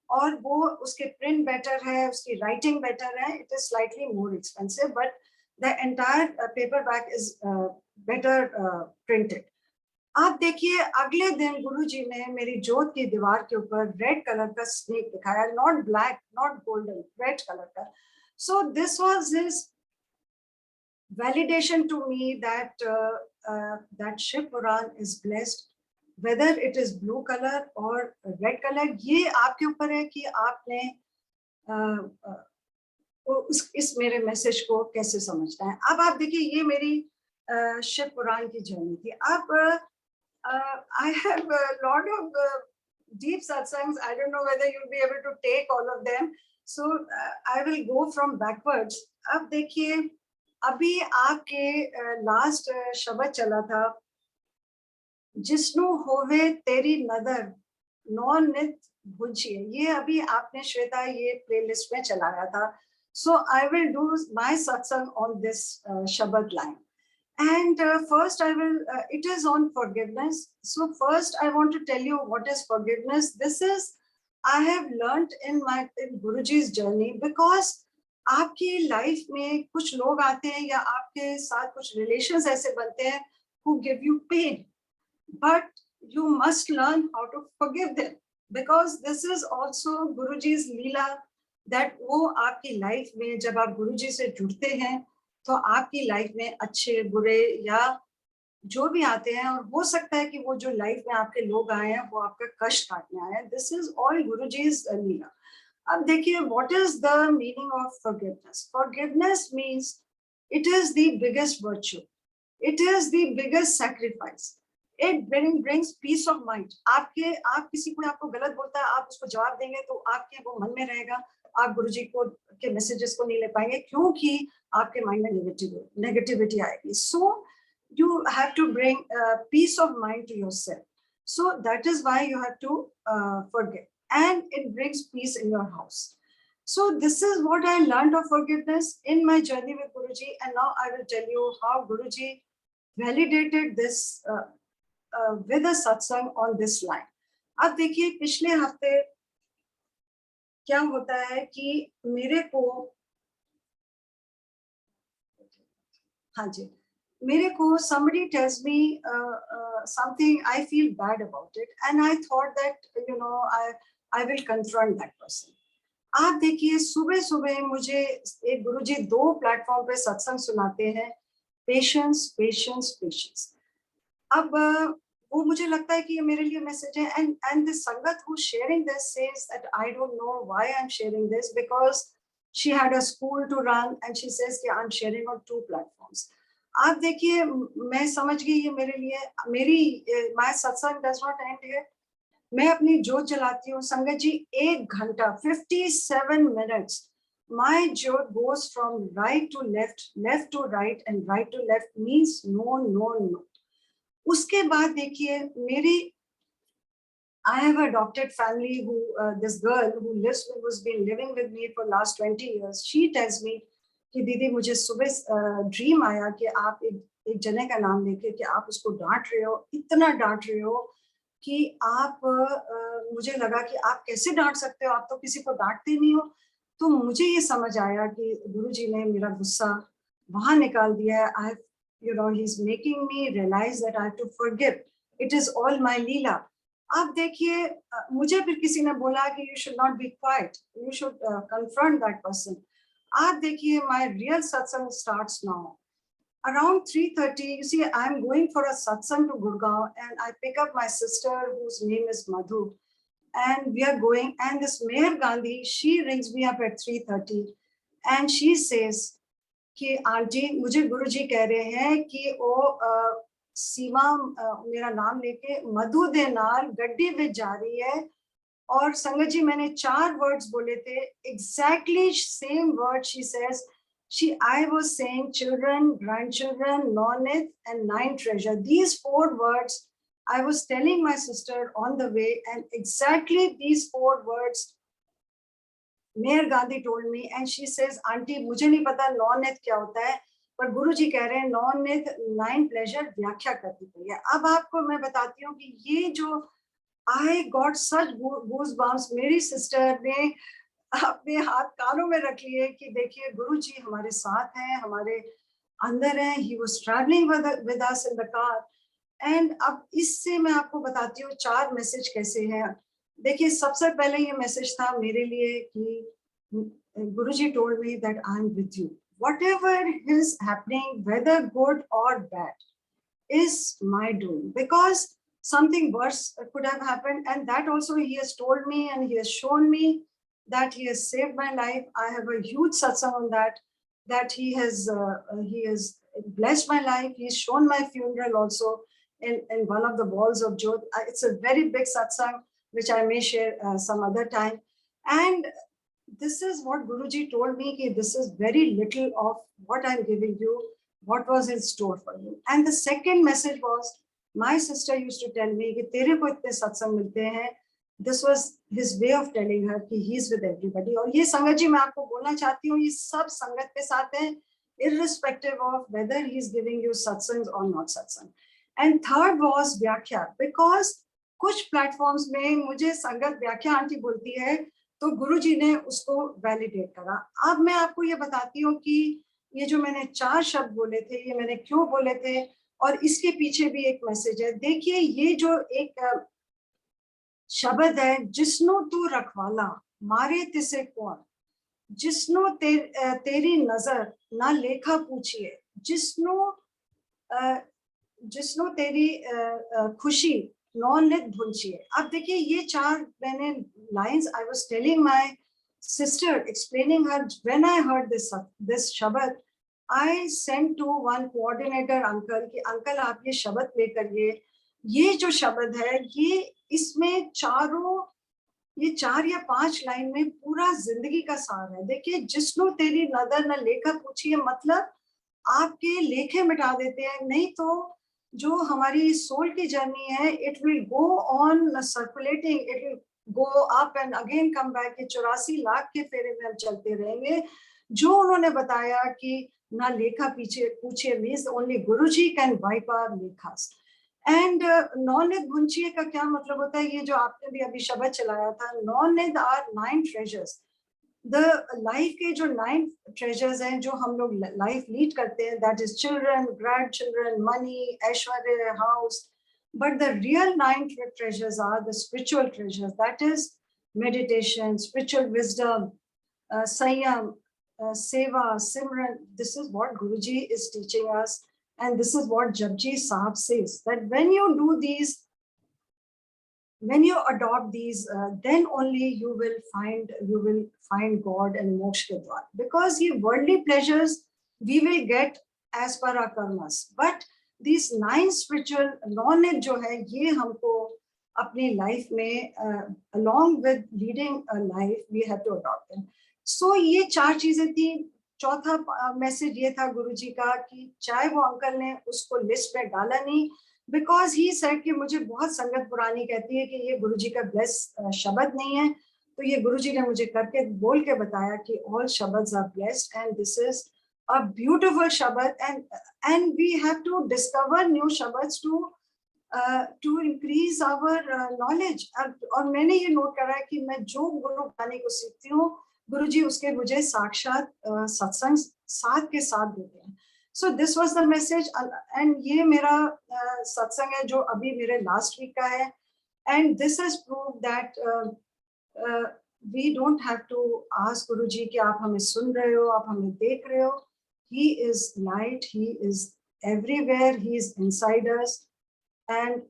और वो उसके प्रिंट बेटर है, उसकी राइटिंग बेटर है, it is slightly more expensive, but the entire paper back is better printed. आप देखिए, अगले दिन गुरुजी ने मेरी जोत की दीवार के ऊपर रेड कलर का स्नेक दिखाया, not black, not golden, red colour का। So this was his validation to me that that Shiv Puran is blessed, whether it is blue color or red color, ये आपके ऊपर है कि आपने इस मेरे मैसेज को कैसे समझना है। अब आप देखिए, ये मेरी शिव पुराण की जर्नी थी। अब I have a lot of deep satsangs. I don't know whether you'll be able to take all of them. So I will go from backwards. अब देखिए, अभी आपके लास्ट शब्द चला था, जिस्नु होवे तेरी नदर नौ नित भुजिए, ये अभी आपने श्वेता ये प्लेलिस्ट में चलाया था। So I will do my satsang on this Shabad line. And first I will, it is on forgiveness. So first I want to tell you what is forgiveness. This is, I have learned in Guruji's journey, because आपकी life में कुछ लोग आते हैं या आपके साथ कुछ रिलेशंस ऐसे बनते हैं who give you pain, but you must learn how to forgive them, because this is also Guruji's Leela, that वो आपकी लाइफ में जब आप गुरुजी से जुड़ते हैं तो आपकी लाइफ में अच्छे बुरे या जो भी आते हैं, और हो सकता है कि वो जो लाइफ में आपके लोग आए हैं वो आपका कष्ट काटने आए हैं, दिस इज ऑल गुरुजी's लीला। अब देखिए, what is the meaning of forgiveness? Forgiveness means it is the biggest virtue, it is the biggest sacrifice, it brings peace of mind. आप किसी को आपको गलत बोलता है, आप उसको जवाब देंगे तो आपके वो मन में रहेगा, आप गुरुजी को के मैसेजेस को नहीं ले पाएंगे, क्योंकि आपके माइंड में नेगेटिविटी आएगी। सो you have to bring peace of mind to yourself. So that is why you have to forgive, and it brings peace in your house. So this is what I learned of forgiveness in my journey with Guruji, and now I will tell you how Guruji validated this with a satsang on this line. अब देखिए, पिछले हफ्ते क्या होता है कि मेरे को, हाँ जी, मेरे को somebody tells me something, I feel bad about it, and I thought that I will confront that person. आप देखिए, सुबह सुबह मुझे एक गुरुजी 2 प्लेटफॉर्म पे सत्संग सुनाते हैं, पेशेंस पेशेंस पेशेंस। अब वो मुझे लगता है कि ये मेरे लिए मैसेज है, and the sangat who sharing this says that I don't know why I'm sharing this, because she had a school to run and she says कि I'm sharing on 2 platforms. आप देखिए, मैं समझ गई ये मेरे लिए, मेरी my satsang does not end here. मैं अपनी जोत जलाती हूँ संगत जी, 1 घंटा 57 minutes, my jyot goes from right to left, left to right, and right to left means no no no. उसके बाद देखिए, मेरी I have a adopted family who, this girl who's been living with me for last 20 years, she tells me कि दीदी मुझे सुबह dream आया कि आप एक जने का नाम लेके कि आप उसको डांट रहे हो, इतना डांट रहे हो कि आप मुझे लगा कि आप कैसे डांट सकते हो, आप तो किसी को डांटते नहीं हो। तो मुझे ये समझ आया कि गुरुजी ने मेरा गुस्सा वहां निकाल दिया है। I, he's making me realize that I have to forgive. It is all my लीला। आप देखिए, मुझे फिर किसी ने बोला कि you should not be quiet, you should confront that person. आप देखिए, my real satsang starts now. Around 3:30, you see, I'm going for a satsang to Gurgaon, and I pick up my sister whose name is Madhu, and we are going, and this Mayor Gandhi, she rings me up at 3:30, and she says कि aunty, मुझे गुरुजी कह रहे हैं कि वो सीमा मेरा नाम लेके मधु दे नाल गड्डी में जा रही है, और संगत जी मैंने 4 वर्ड्स बोले थे, exactly same word she says, I was saying children, grandchildren, noneth, and 9 treasure. These 4 words I was telling my sister on the way, and exactly these 4 words Mayor Gandhi told me, and she says, Auntie, मुझे नहीं पता नौ-नित क्या होता है, पर गुरुजी कह रहे हैं नौ-नित 9 pleasure व्याख्या करनी पड़ी है। अब आपको मैं बताती हूँ कि ये जो I got such goosebumps, मेरी सिस्टर ने अपने हाथ कानों में रख लिए कि देखिए गुरुजी हमारे साथ हैं, हमारे अंदर हैं। He was traveling with us in the car. And अब इससे मैं आपको बताती हूँ 4 मैसेज कैसे हैं। देखिए सबसे पहले ये मैसेज था मेरे लिए कि Guruji told me that I am with you, whatever is happening whether good और bad is my doing, because something worse could have happened, and that also he has told me and he has shown me that he has saved my life. I have a huge satsang on that he has blessed my life. He's shown my funeral also in one of the walls of Jodh. It's a very big satsang, which I may share some other time. And this is what Guruji told me, ki this is very little of what I'm giving you, what was in store for you. And the second message was, my sister used to tell me कि तेरे को इतने सत्संग मिलते हैं. This was his way of telling her कि he is with everybody. और ये संगत जी मैं आपको बोलना चाहती हूँ, ये सब संगत के साथ हैं, irrespective of whether he is giving you satsangs or not satsang. And third was व्याख्या, because कुछ प्लेटफॉर्म्स में मुझे संगत व्याख्या आंटी बोलती है तो गुरुजी ने उसको वैलिडेट करा. अब मैं आपको ये बताती हूँ कि ये जो मैंने 4 शब्द बोले थे, ये मैंने क्यों बोले थे, और इसके पीछे भी एक मैसेज है. देखिए ये जो एक शब्द है, जिसनो तू रखवाला मारे तिसे कौन, जिसनो तेरी नजर ना लेखा पूछिए, जिसनो तेरी खुशी नौ-नित भूंचिए. अब देखिए ये 4 मैंने lines, I was telling my sister, explaining her, when I heard this शब्द, I sent to one coordinator uncle कि अंकल आप ये शब्द लेकर ये जो शब्द है, ये इसमें ये 4 या 5 लाइन में पूरा जिंदगी का सार है. देखिए जिसनो तेरी नजर न लेखा पूछिए, मतलब आपके लेखे मिटा देते हैं. नहीं तो जो हमारी सोल की जर्नी है, it will go on circulating, it will go up and again come back. 84 lakh के फेरे में हम चलते रहेंगे. जो उन्होंने बताया कि ना लेखा पीछे पूछे, means only Guruji can wipe our लेखास. एंड नौ-नित भूंचिए का क्या मतलब होता है, ये जो आपने भी अभी शब्द चलाया था, नौ-नित आर 9 ट्रेजर्स. द लाइफ के जो 9 ट्रेजर्स हैं जो हम लोग लाइफ लीड करते हैं, that is children, grand children, money, Aishwarya, house. But the real 9 treasures are the spiritual treasures, that is meditation, spiritual wisdom, Sanyam, Seva, Simran. This is what Guruji is teaching us, and this is what Japji Sahab says, that when you do these, when you adopt these, then only you will find God and moksha ke dwar. Because ye worldly pleasures we will get as per our karmas, but these 9 spiritual knowledge जो है, ये हमको अपनी life में along with leading a life we have to adopt them. So ये 4 चीजें थी. चौथा मैसेज ये था गुरुजी का कि चाहे वो अंकल ने उसको लिस्ट में डाला नहीं, बिकॉज ही सेड कि मुझे बहुत संगत पुरानी कहती है कि ये गुरुजी का ब्लेस शब्द नहीं है, तो ये गुरुजी ने मुझे करके बोल के बताया कि ऑल शब्द्स are blessed and this is a beautiful shabd. And we have to discover new शब्द्स टू इंक्रीज आवर नॉलेज. और मैंने ये नोट करा है कि मैं जो गुरु गाने को सीखती हूँ, गुरुजी उसके मुझे साक्षात सत्संग साथ के साथ देते हैं. So this was the message, and ये मेरा सत्संग है जो अभी मेरे लास्ट वीक का है. And this has proved that we don't have to ask गुरुजी कि आप हमें सुन रहे हो, आप हमें देख रहे हो. He is light, he is everywhere, he is inside us. And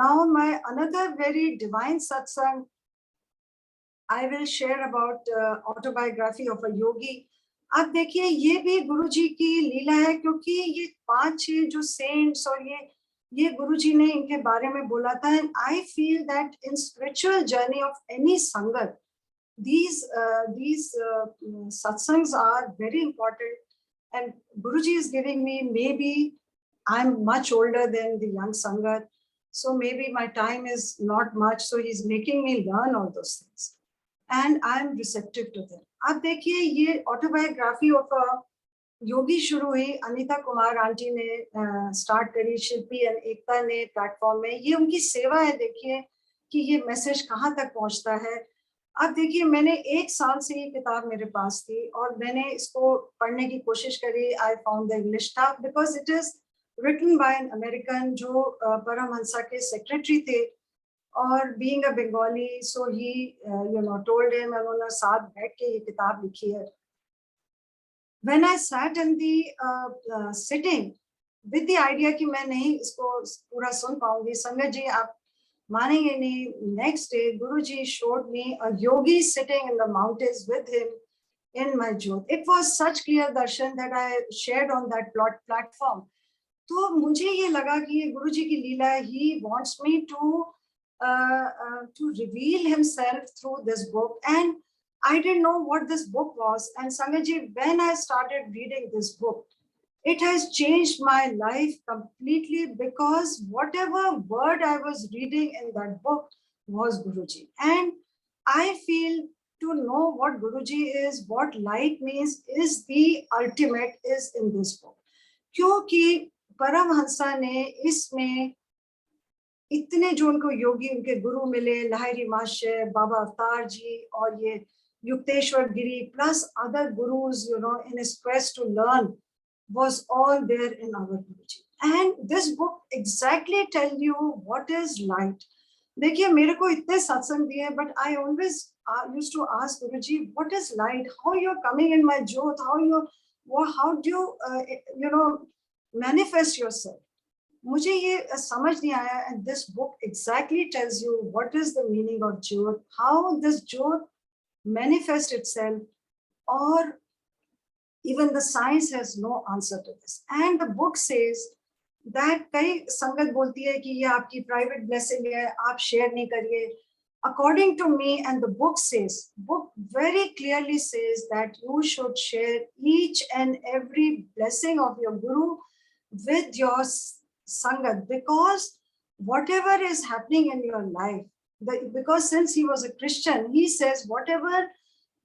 now my another very divine satsang, I will share about autobiography of a yogi. आप देखिए ये भी गुरुजी की लीला है, क्योंकि ये 5-6 जो सेंट्स और ये गुरुजी ने इनके बारे में बोला था. And I feel that in spiritual journey of any संगत, these satsangs are very important. And Guruji is giving me, maybe I'm much older than the young sangat, so maybe my time is not much, so he's making me learn all those things. and I am receptive to them. आप देखिए ये autobiography of योगी शुरू हुई, Anita Kumar aunty ने start करी, शिल्पी और एकता ने platform में, ये उनकी सेवा है। देखिए कि ये मैसेज कहाँ तक पहुँचता है। अब देखिए मैंने 1 साल से ये किताब मेरे पास थी और मैंने इसको पढ़ने की कोशिश करी। I found the English tough because it is written by an American जो परमहंसा के सेक्रेटरी थे, और being a Bengali so he told him, उन्होंने साथ बैठ के ये किताब लिखी है। When I sat in the sitting with the idea कि मैं नहीं इसको पूरा सुन पाऊंगी, संगत जी आप मानेंगे नहीं, next day Guruji showed me a yogi sitting in the mountains with him in my jyot. It was such clear darshan that I shared on that platform. तो मुझे ये लगा कि ये गुरुजी की लीला है. He wants me to reveal himself through this book, and I didn't know what this book was. And Sangaji, when I started reading this book, it has changed my life completely, because whatever word I was reading in that book was Guruji. And I feel to know what Guruji is, what light means, is the ultimate is in this book. क्योंकि परमहंसा ने इसमें इतने जो उनको योगी उनके गुरु मिले, लाहिरी माशय, बाबा अवतार जी और ये युक्तेश्वर गिरी, plus other gurus, in his quest to learn, was all there in our Guruji. And this book exactly tell you what is light. देखिए मेरे को इतने सत्संग दिए, but I always used to ask Guruji, what is light? How you're coming in my jyot? How do you manifest yourself? मुझे ये समझ नहीं आया, and this book exactly tells you what is the meaning of jyot, how this jyot manifests itself, or even the science has no answer to this. And the book says that कई संगत बोलती है कि ये आपकी private blessing है, आप share नहीं करिए. According to me, and the book very clearly says that you should share each and every blessing of your guru with your sangat, because whatever is happening in your life, because since he was a Christian, he says whatever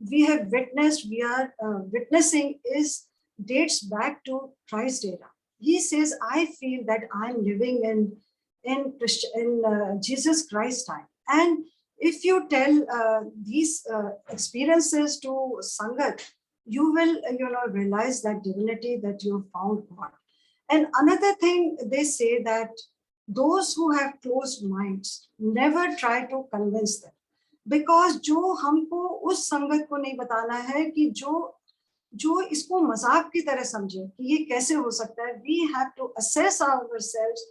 we have witnessed, we are witnessing dates back to Christ era. He says, I feel that I'm living in Jesus Christ time. And if you tell these experiences to Sangat, you will realize that divinity, that you found God. And another thing, they say that those who have closed minds, never try to convince them. Because जो हमको उस संगत को नहीं बताना है कि जो इसको मजाक की तरह समझे कि ये कैसे हो सकता है. We have to assess ourselves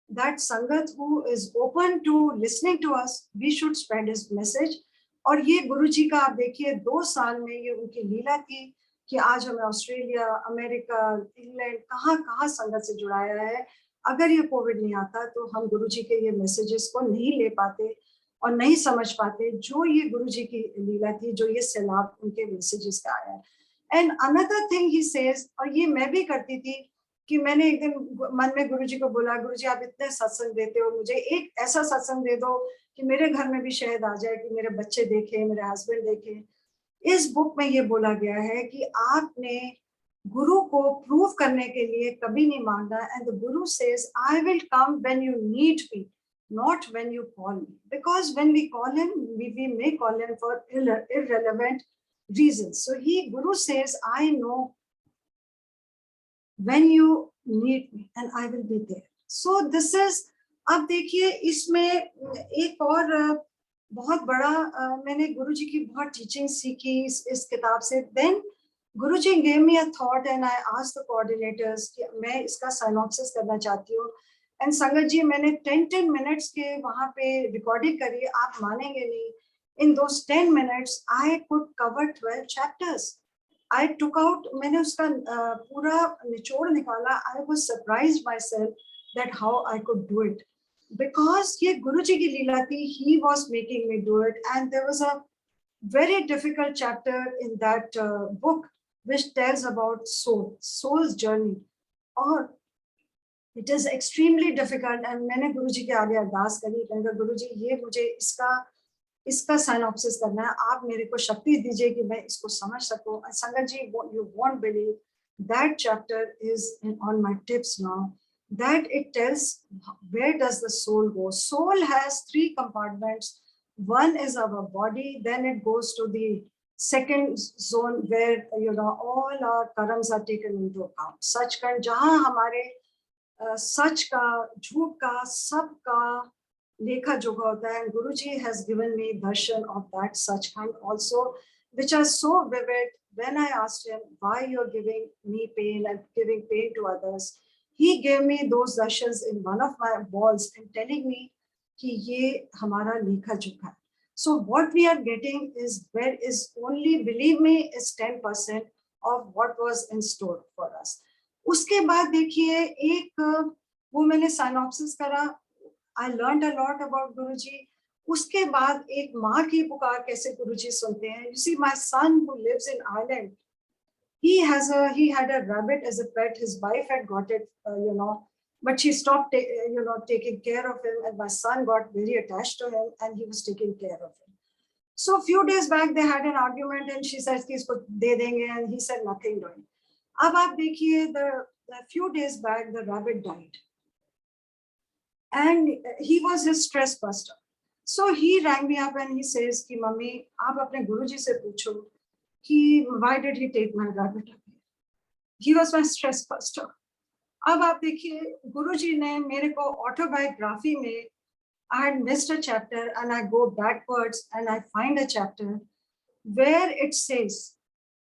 that संगत who is open to listening to us, we should spread his message. और ये गुरुजी का आप देखिए 2 साल में ये उनकी लीला थी कि आज हमें ऑस्ट्रेलिया, अमेरिका, इंग्लैंड, कहाँ संगत से जुड़ाया है. अगर ये कोविड नहीं आता तो हम गुरुजी के ये मैसेजेस को नहीं ले पाते और नहीं समझ पाते जो ये गुरुजी की लीला थी, जो ये सैलाब उनके मैसेजेस का आया है. And another thing he says, और ये मैं भी करती थी कि मैंने एक दिन मन में गुरुजी को बोला, गुरुजी आप इतने सत्संग देते हो, मुझे एक ऐसा सत्संग दे दो कि मेरे घर में भी शायद आ जाए, कि मेरे बच्चे देखें, मेरे हस्बैंड देखें. इस बुक में ये बोला गया है कि आपने गुरु को प्रूव करने के लिए कभी नहीं मांगना. And the Guru says, I will come when you need me, not when you call me. Because when we call him, we may call him for irrelevant reasons. So Guru says, I know when you need me and I will be there. So this is, अब देखिए इसमें एक और बहुत बड़ा मैंने गुरुजी की बहुत टीचिंग सीखी इस किताब से. Then Guruji gave me a thought and I asked the coordinators कि मैं इसका synopsis करना चाहती हूँ. एंड संगत जी मैंने 10 मिनट्स के वहां पे रिकॉर्डिंग करी, आप मानेंगे नहीं, in those 10 minutes I could cover 12 chapters. I took out, मैंने उसका पूरा निचोड़ निकाला. I was surprised myself that how I could do it, because ये गुरुजी की लीला थी. He was making me do it. And there was a very difficult chapter in that book which tells about soul's journey. और it is extremely difficult. And मैंने गुरुजी के आगे अरदास करी, मैंने कहा गुरुजी ये मुझे इसका इसका साइनॉप्सिस करना है, आप मेरे को शक्ति दीजिए कि मैं इसको समझ सकूं. संगत जी, you won't believe that chapter is on my tips now, that it tells where does the soul go. Soul has 3 compartments. One is our body, then it goes to the second zone where all our karams are taken into account. Sachkhand, जहां हमारे सच का, झूठ का, सब का लेखा जोखा होता है. Guruji has given me darshan of that Sachkhand also, which are so vivid. When I asked him why you're giving me pain and giving pain to others, he gave me those darshans in one of my balls and telling me कि ये हमारा लेखा जोखा है. So what we are getting is only, believe me, is 10% of what was in store for us. उसके बाद देखिए, एक वो मैंने साइनॉप्सिस करा. I learned a lot about Guruji. उसके बाद एक माँ की पुकार कैसे गुरुजी सुनते हैं. You see, my son who lives in Ireland, he had a rabbit as a pet. His wife had got it, but she stopped, taking care of him, and my son got very attached to him, and he was taking care of him. So a few days back they had an argument, and she says कि इसको दे देंगे, and he said nothing doing. अब आप देखिए, the few days back the rabbit died, and he was his stress buster. So he rang me up and he says कि mummy, आप अपने गुरुजी से पूछो कि why did he take my rabbit away? He was my stress buster. अब आप देखिए, गुरुजी ने मेरे को ऑटोबायोग्राफी में, I had missed a chapter and I go backwards and I find a chapter where it says,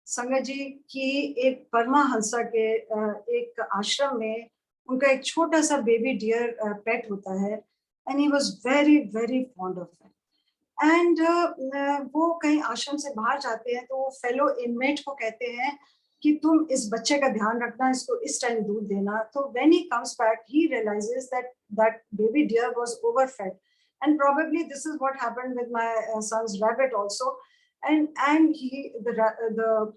संगत जी, कि एक परमाहंसा के एक आश्रम में उनका एक छोटा सा बेबी डियर पेट होता है, and he was very very fond of it. And वो कहीं आश्रम से बाहर जाते हैं तो वो फेलो इनमेट को कहते हैं कि तुम इस बच्चे का ध्यान रखना, इसको इस टाइम दूध देना. तो when he comes back, he realizes that baby deer was overfed, and probably this is what happened with my son's rabbit also. And the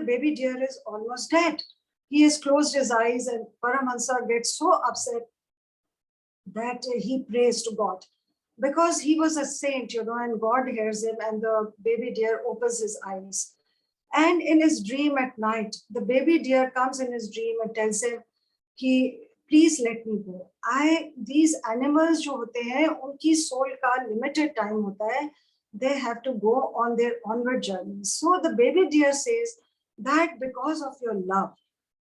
baby deer is almost dead. He has closed his eyes, and Paramahansa gets so upset that he prays to God, because he was a saint, and God hears him, and the baby deer opens his eyes. And in his dream at night, the baby deer comes in his dream and tells him, please let me go. These animals जो होते हैं, उनकी soul का limited time होता है. They have to go on their onward journey. So the baby deer says that because of your love,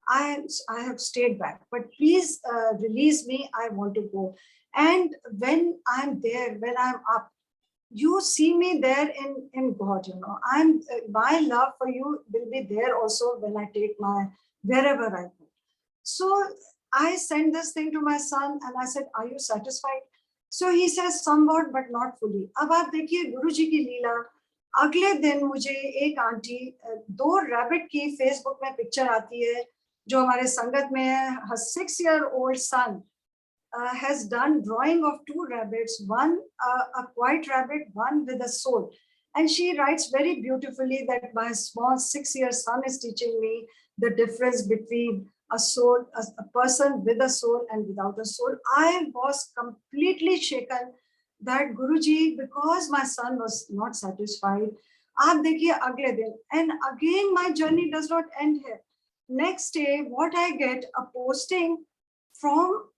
I have stayed back, but please release me. I want to go. And when I'm there, when I'm up, you see me there in God. My love for you will be there also when I take wherever I go. So I sent this thing to my son and I said, are you satisfied? So he says somewhat but not fully. अब आप देखिए गुरुजी की लीला. अगले दिन मुझे एक aunty, 2 rabbit की Facebook में पिक्चर आती है जो हमारे संगत में है. Her 6-year-old son has done drawing of 2 rabbits, one a white rabbit, one with a soul. And she writes very beautifully that my small 6-year son is teaching me the difference between a soul, a person with a soul and without a soul. I was completely shaken that Guruji, because my son was not satisfied, आप देखिए अगले दिन, and again my journey does not end here. Next day, what I get, a posting from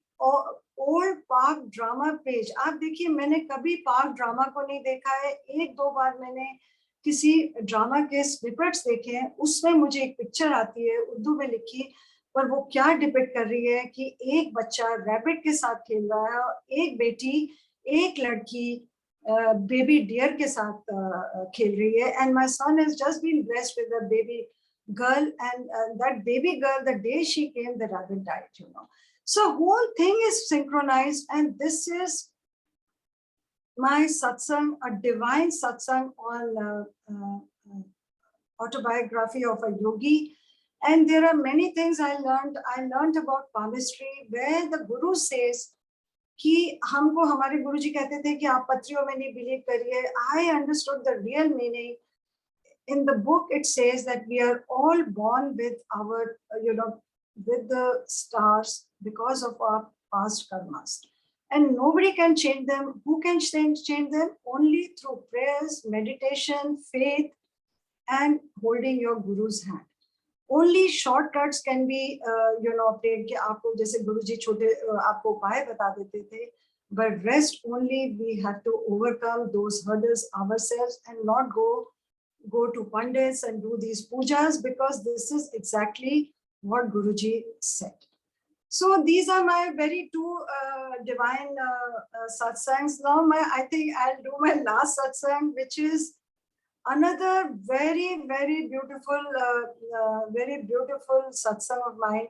old park drama page. आप देखिए, मैंने कभी park drama को नहीं देखा है. 1-2 बार मैंने किसी ड्रामा के स्निपेट्स देखे हैं. उसमें मुझे एक पिक्चर आती है उर्दू में लिखी, पर वो क्या डिपिक्ट कर रही है कि एक बच्चा रैबिट के साथ खेल रहा है और एक बेटी, एक लड़की बेबी डियर के साथ खेल रही है. And my son has just been blessed with a baby girl, and that baby girl, the day she came, the rabbit died. So whole thing is synchronized, and this is my satsang, a divine satsang on autobiography of a yogi. And there are many things I learned about palmistry, where the guru says कि हमको हमारे गुरुजी कहते थे कि आप पत्रियों में नहीं believe करिए. I understood the real meaning. In the book, it says that we are all born with with the stars because of our past karmas. and nobody can change them. Who can change them? Only through prayers, meditation, faith, and holding your guru's hand. Only shortcuts can be obtained. कि आपको जैसे गुरुजी छोटे आपको उपाय बता देते थे, but rest only we have to overcome those hurdles ourselves and not go to pandits and do these pujas, because this is exactly what Guruji said. So these are my very two divine satsangs. Now I think I'll do my last satsang, which is another very beautiful satsang of mine.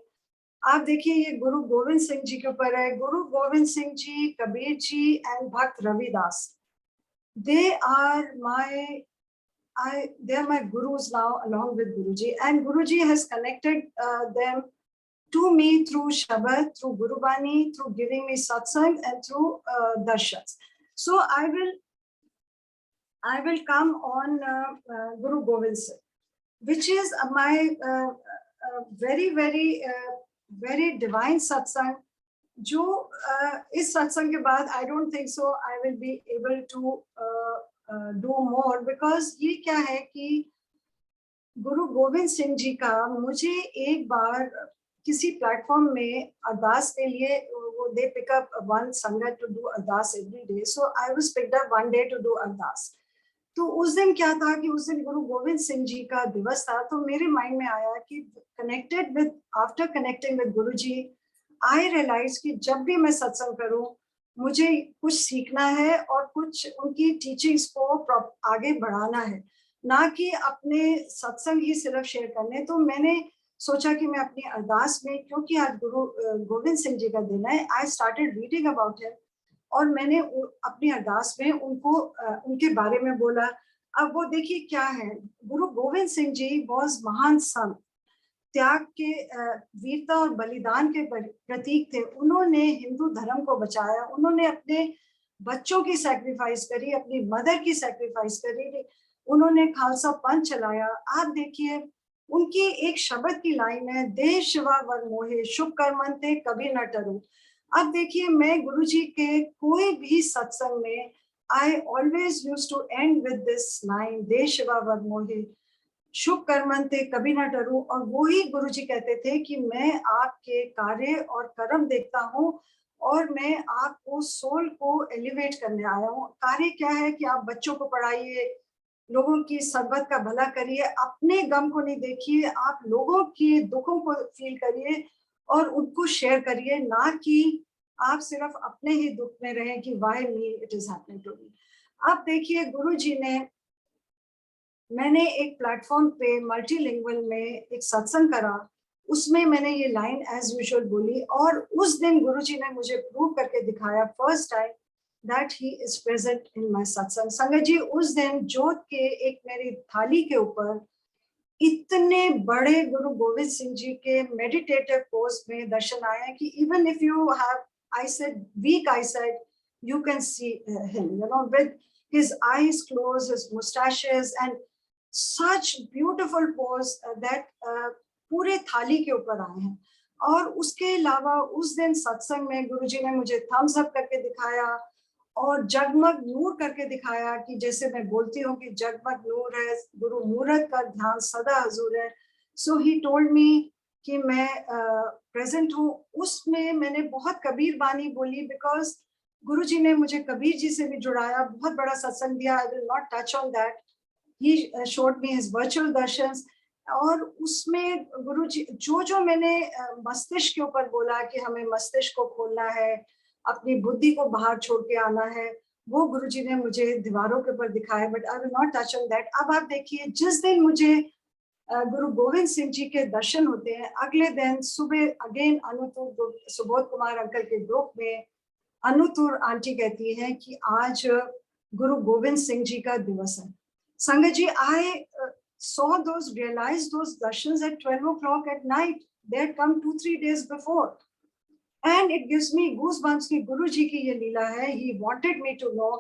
आप देखिए ये गुरु गोविंद सिंह जी के ऊपर है. गुरु Govind Singh ji, Kabir ji and भक्त Ravidas, they are my gurus now, along with Guruji, and Guruji has connected them to me through Shabad, through Guru Bani, through giving me satsang, and through darshans. So I will come on Guru Govind Singh, which is my very divine satsang. जो इस सत्संग के बाद I don't think so I will be able to do more, because ये क्या है कि गुरु गोविंद सिंह जी का मुझे एक बार किसी प्लेटफॉर्म में अरदास के लिए they pick up one संगत to do Ardas every day, so I was picked up one day to do अरदास. तो उस दिन क्या था कि उस दिन गुरु गोविंद सिंह जी का दिवस था, तो मेरे माइंड में आया कि after connecting with Guruji, I realized कि जब भी मैं सत्संग करूं मुझे कुछ सीखना है और कुछ उनकी टीचिंग्स को आगे बढ़ाना है, ना कि अपने सत्संग ही सिर्फ शेयर करने. तो मैंने सोचा कि मैं अपनी अरदास में, क्योंकि आज गुरु गोविंद सिंह जी का दिन है, I started reading about him, और मैंने अपनी अरदास में उनके बारे में बोला. अब वो देखिए क्या है, गुरु गोविंद सिंह जी बहुत महान संत, त्याग के वीरता और बलिदान के प्रतीक थे. उन्होंने हिंदू धर्म को बचाया, उन्होंने अपने बच्चों की सैक्रिफाइस करी, अपनी मदर की सैक्रिफाइस करी, उन्होंने खालसा पंथ चलाया. आप देखिए उनकी एक शब्द की लाइन है, देह शिवा वर मोहे शुभ कर्मंते कभी न टरू. अब देखिए मैं गुरुजी के कोई भी सत्संग में I always used to end with this line, देह शिवा वर मोहे शुभ कर्मंते कभी ना डरूं. और वही गुरुजी कहते थे कि मैं आपके कार्य और कर्म देखता हूँ और मैं आपको सोल को एलिवेट करने आया हूँ. कार्य क्या है कि आप बच्चों को पढ़ाइए, लोगों की सरबत का भला करिए, अपने गम को नहीं देखिए, आप लोगों के दुखों को फील करिए और उनको शेयर करिए, ना कि आप सिर्फ अपने ही दुख में रहें कि why me, it is happening to me. अब देखिए गुरुजी ने, मैंने एक प्लेटफॉर्म पे मल्टीलिंगुअल में एक सत्संग करा, उसमें मैंने ये लाइन एज यूजुअल बोली, और उस दिन गुरुजी ने मुझे प्रूव करके दिखाया first time that he is present in my सत्संग. संगत जी, उस दिन जोत के एक मेरी थाली के ऊपर इतने बड़े गुरु गोविंद सिंह जी के मेडिटेटिव पोज में दर्शन आया कि even if you have weak eyesight, you can see him, with his eyes closed, his mustaches, and such beautiful pose that पूरे थाली के ऊपर आए हैं. और उसके अलावा उस दिन सत्संग में गुरुजी ने मुझे थम्स अप करके दिखाया और जगमग नूर करके दिखाया, कि जैसे मैं बोलती हूँ कि जगमग नूर है, गुरु मूरत का ध्यान सदा हजूर है. सो ही टोल्ड मी कि मैं प्रेजेंट हूँ. उसमें मैंने बहुत कबीर बानी बोली, बिकॉज गुरुजी ने मुझे कबीर जी से भी जुड़ाया, बहुत बड़ा सत्संग दिया. I will not touch on that. He showed me his virtual दर्शंस. और उसमें गुरुजी जो मैंने मस्तिष्क के ऊपर बोला कि हमें मस्तिष्क को खोलना है, अपनी बुद्धि को बाहर छोड़ के आना है, वो गुरुजी ने मुझे दीवारों के ऊपर दिखाया. But I will not touch on that. अब आप देखिए, जिस दिन मुझे गुरु गोविंद सिंह जी के दर्शन होते हैं, अगले दिन सुबह अगेन अनुतुर, सुबोध कुमार अंकल के ग्रुप में अनुतुर आंटी कहती है कि आज गुरु गोविंद सिंह जी का दिवस है. संगत जी, I saw those, realized those darshans at 12 o'clock at night. They had come 2-3 days before. And it gives me goosebumps कि गुरु जी की ये लीला है. He wanted me to know.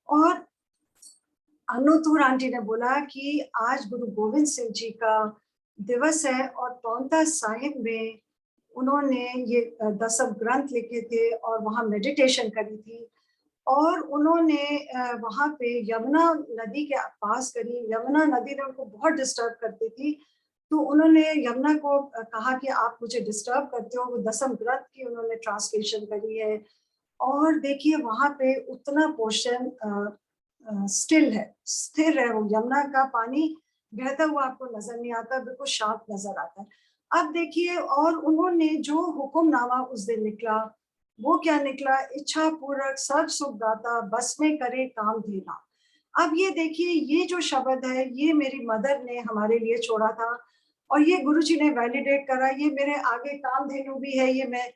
और अनुतुर आंटी ने बोला कि आज गुरु गोविंद सिंह जी का दिवस है और पौंता साहिब में उन्होंने ये दसम ग्रंथ लिखे थे और वहाँ मेडिटेशन करी थी। और उन्होंने वहाँ पे यमुना नदी के पास करी। यमुना नदी ने उनको बहुत डिस्टर्ब करती थी, तो उन्होंने यमुना को कहा कि आप मुझे डिस्टर्ब करते हो। वो दसम ग्रंथ की उन्होंने ट्रांसलेशन करी है। और देखिए वहाँ पे उतना पोर्शन स्टिल है, स्थिर है। वो यमुना का पानी बहता हुआ आपको नजर नहीं आता, बिल्कुल शांत नजर आता है। अब देखिए, और उन्होंने जो हुक्मनामा उस दिन निकला, वो क्या निकला? इच्छा पूर्वक सर्व सुख दाता, बस में करे काम देना। अब ये देखिए, ये जो शब्द है, ये मेरी मदर ने हमारे लिए छोड़ा था और ये गुरुजी ने वैलिडेट करा। ये मेरे आगे कामधेनु भी है, ये मैं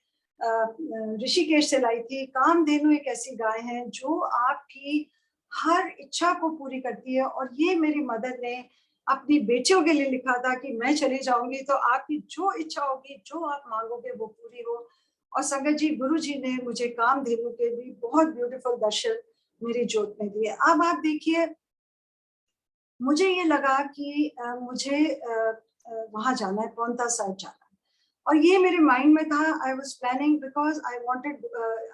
ऋषिकेश से लाई थी। कामधेनु एक ऐसी गाय है जो आपकी हर इच्छा को पूरी करती है। और ये मेरी मदर ने अपनी बेटियों के लिए लिखा था कि मैं चली जाऊंगी तो आपकी जो इच्छा होगी, जो आप मांगोगे, वो पूरी हो। और संगत जी, गुरु जी ने मुझे कामधेनु के भी बहुत ब्यूटीफुल दर्शन मेरी जोत में दिए। अब आप देखिए, मुझे ये लगा कि मुझे वहां जाना है, पौंता साहिब जाना है। और ये मेरे माइंड में था। I was planning because I wanted,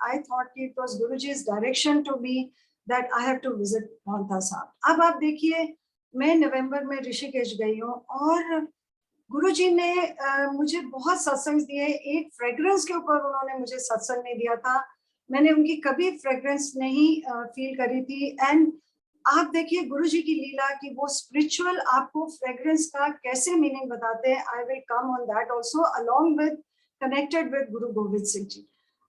I thought कि इट वाज गुरुजी's direction to me that I have to visit Paonta Sahib. अब आप देखिए, मैं नवंबर में ऋषिकेश गई हूँ और गुरुजी ने मुझे बहुत सत्संग दिए। एक फ्रेग्रेंस के ऊपर उन्होंने मुझे सत्संग नहीं दिया था। मैंने उनकी कभी फ्रेग्रेंस नहीं फील करी थी। एंड आप देखिए गुरुजी की लीला कि वो स्पिरिचुअल आपको फ्रेग्रेंस का कैसे मीनिंग बताते हैं। I will come on that also along with connected with गुरु गोविंद सिंह जी।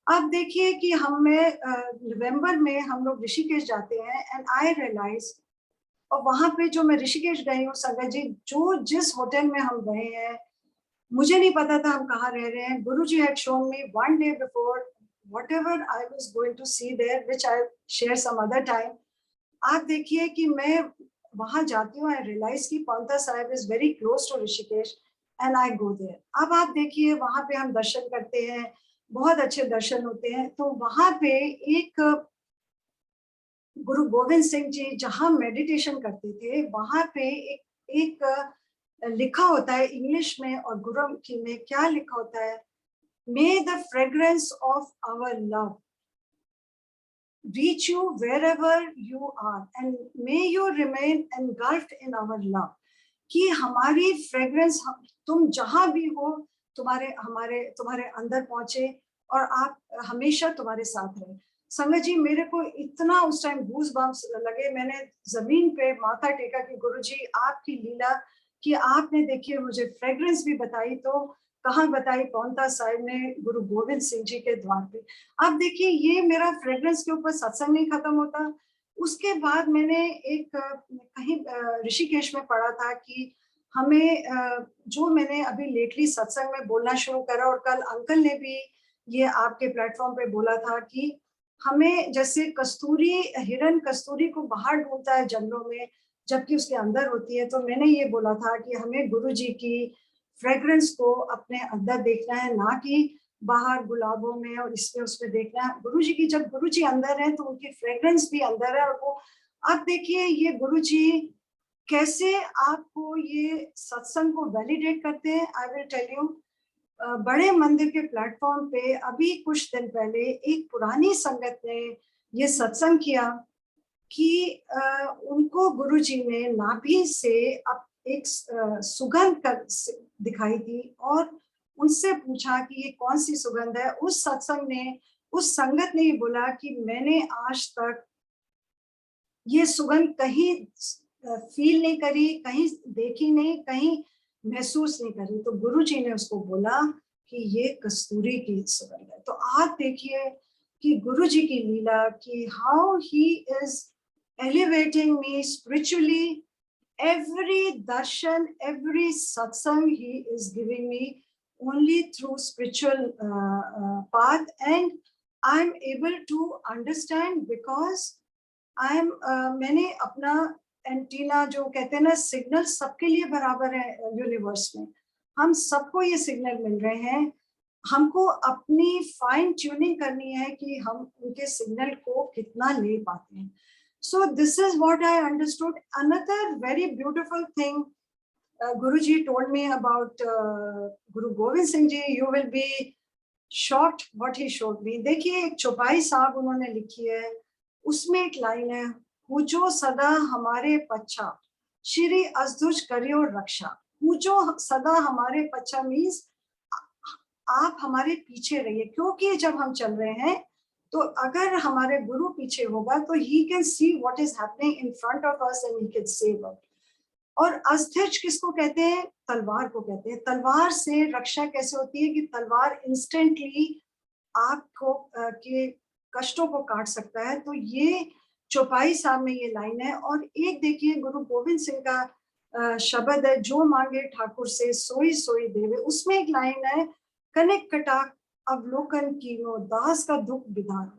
आप देखिए कि हमें नवंबर में हम लोग ऋषिकेश जाते हैं एंड आई रियलाइज, और वहां पे जो मैं ऋषिकेश गई हूँ संगत जी, जो जिस होटल में हम गए हैं, मुझे नहीं पता था हम कहाँ रह रहे हैं। Guruji had shown me one day before whatever I was going to see there, which I share some other time. आप देखिए कि मैं वहां जाती हूँ, आई रियलाइज कि Paonta Sahib is very close to Rishikesh and I go there. अब आप देखिए, वहां पे हम दर्शन करते हैं, बहुत अच्छे दर्शन होते हैं। तो वहां पे एक गुरु गोविंद सिंह जी जहाँ मेडिटेशन करते थे, वहां पे एक लिखा होता है इंग्लिश में और गुरुमुखी में। क्या लिखा होता है? May the fragrance of our love reach you wherever you are and may you remain engulfed in our love। कि हमारी फ्रेग्रेंस तुम जहां भी हो, तुम्हारे अंदर पहुंचे और आप हमेशा तुम्हारे साथ रहे। संगत जी, मेरे को इतना उस टाइम गूज बम्स लगे। मैंने जमीन पे माथा टेका कि गुरुजी, आपकी लीला कि आपने देखिए मुझे फ्रेग्रेंस भी बताई, तो कहाँ बताई? पौंता साहिब ने गुरु गोविंद सिंह जी के द्वार पे। अब देखिए, ये मेरा फ्रेग्रेंस के ऊपर सत्संग नहीं खत्म होता। उसके बाद मैंने एक कहीं ऋषिकेश में पढ़ा था कि हमें जो मैंने अभी लेटली सत्संग में बोलना शुरू करा, और कल अंकल ने भी ये आपके प्लेटफॉर्म पे बोला था कि हमें जैसे कस्तूरी, हिरन कस्तूरी को बाहर ढूंढता है जंगलों में, जबकि उसके अंदर होती है। तो मैंने ये बोला था कि हमें गुरु जी की फ्रेग्रेंस को अपने अंदर देखना है, ना कि बाहर गुलाबों में और इसमें उसमें देखना है। गुरु जी की, जब गुरु जी अंदर है तो उनकी फ्रेग्रेंस भी अंदर है। और वो अब देखिए, ये गुरु जी कैसे आपको ये सत्संग को वैलिडेट करते हैं। आई विल टेल यू, बड़े मंदिर के प्लेटफॉर्म पे अभी कुछ दिन पहले एक पुरानी संगत ने ये सत्संग किया कि उनको गुरु जी ने नाभि से अब एक सुगंध दिखाई दी और उनसे पूछा कि ये कौन सी सुगंध है। उस सत्संग ने, उस संगत ने ये बोला कि मैंने आज तक ये सुगंध कहीं फील नहीं करी, कहीं देखी नहीं, कहीं महसूस नहीं करी। तो गुरु जी ने उसको बोला कि ये कस्तूरी की सुगंध है। तो आप देखिए कि गुरु जी की लीला, कि how he is elevating me spiritually. Every darshan, every satsang he is giving me only through spiritual path, and I'm able to understand because I'm मैंने अपना एंटीना, जो कहते हैं ना, सिग्नल सबके लिए बराबर है यूनिवर्स में। हम सबको ये सिग्नल मिल रहे हैं। हमको अपनी फाइन ट्यूनिंग करनी है कि हम उनके सिग्नल को कितना ले पाते हैं। So this is what I understood. Another very beautiful thing Guruji told me about Guru Gobind Singh Ji. You will be shocked what he showed me. देखिए एक चौपाई साहब उन्होंने लिखी है, उसमें एक लाइन है, पूजो सदा हमारे पच्छा, श्री असदुज करियो रक्षा. पूजो सदा हमारे पच्छा मीन्स आप हमारे पीछे रहिए, क्योंकि जब हम चल रहे हैं तो अगर हमारे गुरु पीछे होगा तो he can see what is happening in front of us and he can save us. और अस्थिज किसको कहते हैं? तलवार को कहते हैं. तलवार से रक्षा कैसे होती है कि तलवार इंस्टेंटली आपको के कष्टों को काट सकता है. तो ये चौपाई साहब में ये लाइन है. और एक देखिए गुरु गोविंद सिंह का शब्द है, जो मांगे ठाकुर से सोई सोई देवे. उसमें एक लाइन है, कनक कटाक अवलोकन कीनो दास का दुख विधान.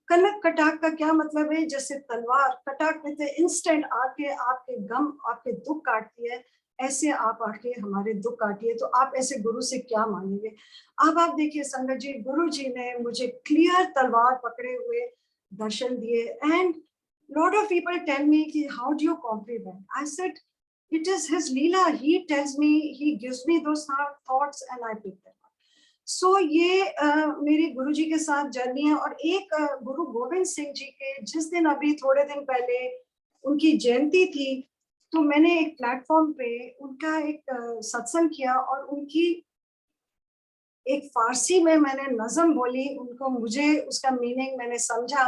कनक कटाक का क्या मतलब है? जैसे तलवार कटाक में से इंस्टेंट आके आपके गम आपके दुख काटती है, ऐसे आप आके हमारे दुख काटिए. तो आप ऐसे गुरु से क्या मांगेंगे? अब आप देखिए संगत जी, गुरु जी ने मुझे क्लियर तलवार पकड़े हुए दर्शन दिए. And lot of people tell me कि how do you comprehend? I said it is his leela. He tells me, he gives me those thoughts and I pick them up. So ये मेरे गुरु जी के साथ journey है. और एक गुरु गोविंद सिंह जी के जिस दिन अभी थोड़े दिन पहले उनकी जयंती थी, तो मैंने एक प्लेटफॉर्म पे उनका एक सत्संग किया और उनकी एक फारसी में मैंने नज़म बोली उनको, मुझे उसका मीनिंग मैंने समझा.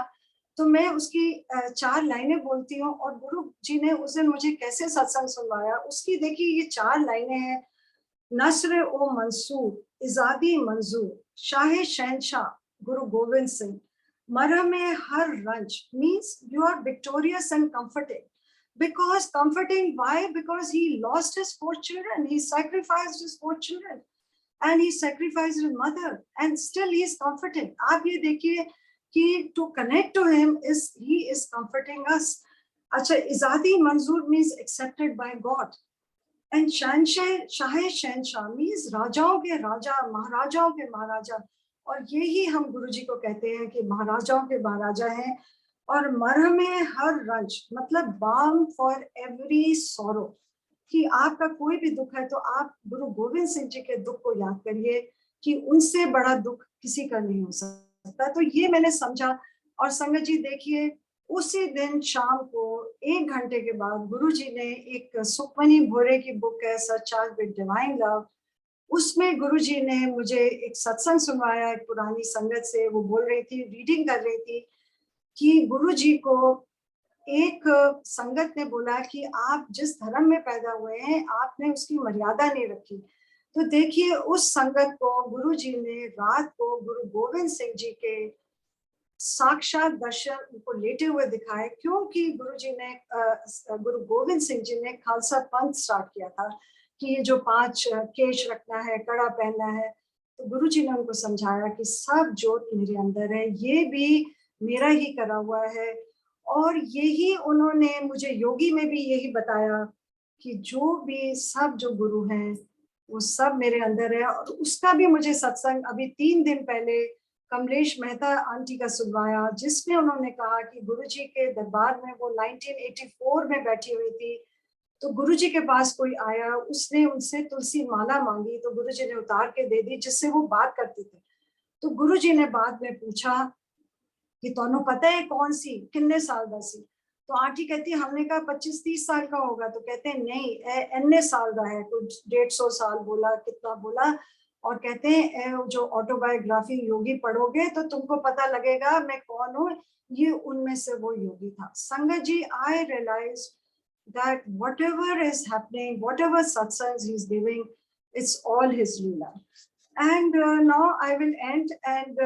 तो मैं उसकी 4 लाइनें बोलती हूँ और गुरु जी ने उस दिन मुझे कैसे सत्संग सुनवाया उसकी देखिए ये 4 लाइनें हैं. नस्र ओ मंसूर, इजादी मंजूर, शाहे शहनशाह गुरु गोविंद सिंह, मरहम हर रंज means you are victorious and comforting. Because comforting, why? Because he lost his 4 children, he sacrificed his 4 children and he sacrificed his mother and still he is comforting. आप ये देखिए कि to connect to him is he is comforting us. अच्छा, इजादी मंजूर means accepted by God. And शहनशाह, शाहे शहनशाह means राजाओं के राजा, महाराजाओं के महाराजा. और यही हम गुरु जी को कहते हैं कि महाराजाओं के महाराजा हैं. और मरहम हर रंज मतलब बाम फॉर एवरी सॉरो, कि आपका कोई भी दुख है तो आप गुरु गोविंद सिंह जी के दुख को याद करिए कि उनसे बड़ा दुख किसी का नहीं हो सकता. तो ये मैंने समझा. और संगत जी देखिए, उसी दिन शाम को 1 घंटे के बाद गुरु जी ने एक सुखमनी भोरे की बुक है सच विद डिवाइन लव, उसमें गुरु जी ने मुझे एक सत्संग सुनवाया एक पुरानी संगत से. वो बोल रही थी, रीडिंग कर रही थी कि गुरु जी को एक संगत ने बोला कि आप जिस धर्म में पैदा हुए हैं आपने उसकी मर्यादा नहीं रखी. तो देखिए उस संगत को गुरु जी ने रात को गुरु गोविंद सिंह जी के साक्षात दर्शन उनको लेटे हुए दिखाए, क्योंकि गुरुजी ने गुरु गोविंद सिंह जी ने खालसा पंथ स्टार्ट किया था कि ये जो 5 केश रखना है, कड़ा पहनना है. तो गुरुजी ने उनको समझाया कि सब जोत मेरे अंदर है, ये भी मेरा ही करा हुआ है. और यही उन्होंने मुझे योगी में भी यही बताया कि जो भी सब जो गुरु हैं वो सब मेरे अंदर है. और उसका भी मुझे सत्संग अभी 3 दिन पहले कमलेश मेहता आंटी का सुनवाया, जिसमें उन्होंने कहा कि गुरुजी के दरबार में वो 1984 में बैठी हुई थी. तो गुरुजी के पास कोई आया, उसने उनसे तुलसी माला मांगी तो गुरुजी ने उतार के दे दी, जिससे वो बात करते थे. तो गुरुजी ने बाद में पूछा कि तोनों पता है कौन सी कितने साल दा सी? तो आंटी कहती है हमने कहा 25-30 साल का होगा. तो कहते हैं नहीं एन्ने साल का है, कुछ 150 साल बोला, कितना बोला. और कहते हैं जो ऑटोबायोग्राफी योगी पढ़ोगे तो तुमको पता लगेगा मैं कौन हूँ. ये उनमें से वो योगी था. संगत जी, आई realise that whatever is happening, whatever satsangs he is giving, it's all his leela. And now I will end. And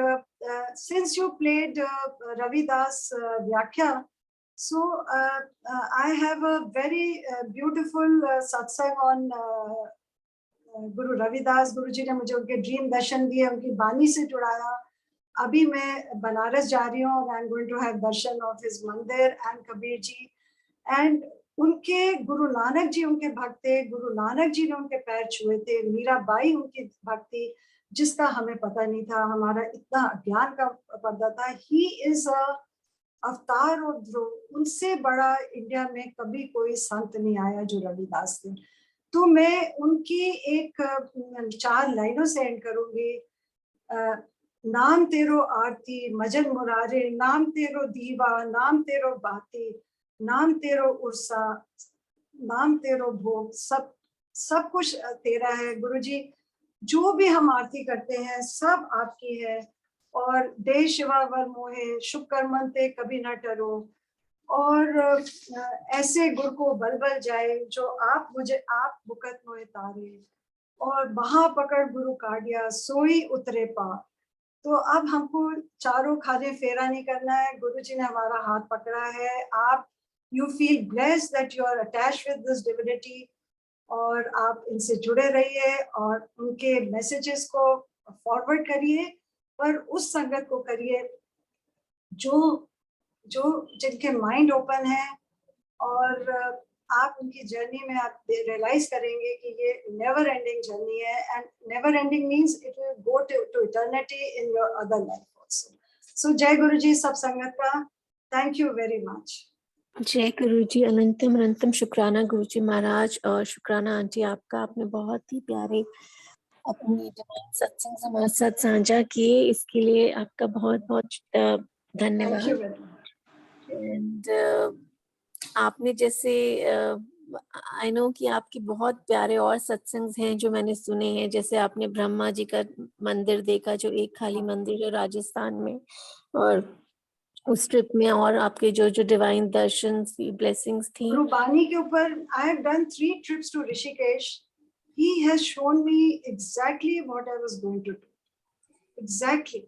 since you played Ravi Das Vyakhya, so I have a very beautiful satsang on Guru Ravidas. गुरु जी ने मुझे उनके dream दर्शन दिए, उनकी बानी से जुड़ाया. अभी मैं बनारस जा रही हूँ. I am going to have darshan of his mandir and Kabir ji. And उनके गुरु नानक जी उनके भक्त थे. गुरु नानक जी ने उनके पैर छुए थे. मीराबाई उनकी भक्ति जिसका हमें पता नहीं था, हमारा इतना अज्ञान का पर्दा था. ही इज अ अवतार और ध्रुव. उनसे बड़ा इंडिया में कभी कोई संत नहीं आया जो रविदास थे. तो मैं उनकी एक 4 लाइनों से एंड करूंगी। नाम तेरो आरती मजन मुरारे, नाम तेरो दीवा, नाम तेरो बाती, नाम तेरो उर्सा, नाम तेरो भोग, सब कुछ तेरा है गुरुजी। जो भी हम आरती करते हैं सब आपकी है। और दे शिवा वर मोहे, शुभ कर्मंते कभी ना टरो। और ऐसे गुर को बल बल जाए, जो आप बुकत मोहे तारे। और बहा पकड़ गुरु काटिया, सोई उतरे पा। तो अब हमको चारों खाने फेरा नहीं करना है, गुरु जी ने हमारा हाथ पकड़ा है। आप you feel blessed that you are attached with this divinity, और आप इनसे जुड़े रहिए और उनके मैसेजेस को फॉरवर्ड करिए, पर उस संगत को करिए जो जो जिनके माइंड ओपन है। और आप उनकी जर्नी में आप रियलाइज करेंगे कि ये नेवर एंडिंग जर्नी है, and never ending means it will go to eternity in your other life also. So Jai Guru जी सब संगत का, थैंक यू वेरी मच।
जय गुरु जी, अनंतम अनंतम शुक्राना गुरु जी महाराज, और शुक्राना आंटी आपका, आपने बहुत ही प्यारे अपनी डिवाइन सत्संग समाज साथ साझा किए, इसके लिए आपका बहुत बहुत धन्यवाद।
Thank you very much.
And आपने जैसे आई नो कि आपके बहुत प्यारे और सत्संग हैं जो मैंने सुने हैं, जैसे आपने ब्रह्मा जी का मंदिर देखा जो एक खाली मंदिर है राजस्थान में, और उस ट्रिप में और आपके जो जो डिवाइन दर्शन ब्लेसिंग्स थी।
गुरु बानी के ऊपर I have done 3 trips to Rishikesh. He has shown me exactly what I was going to do. Exactly.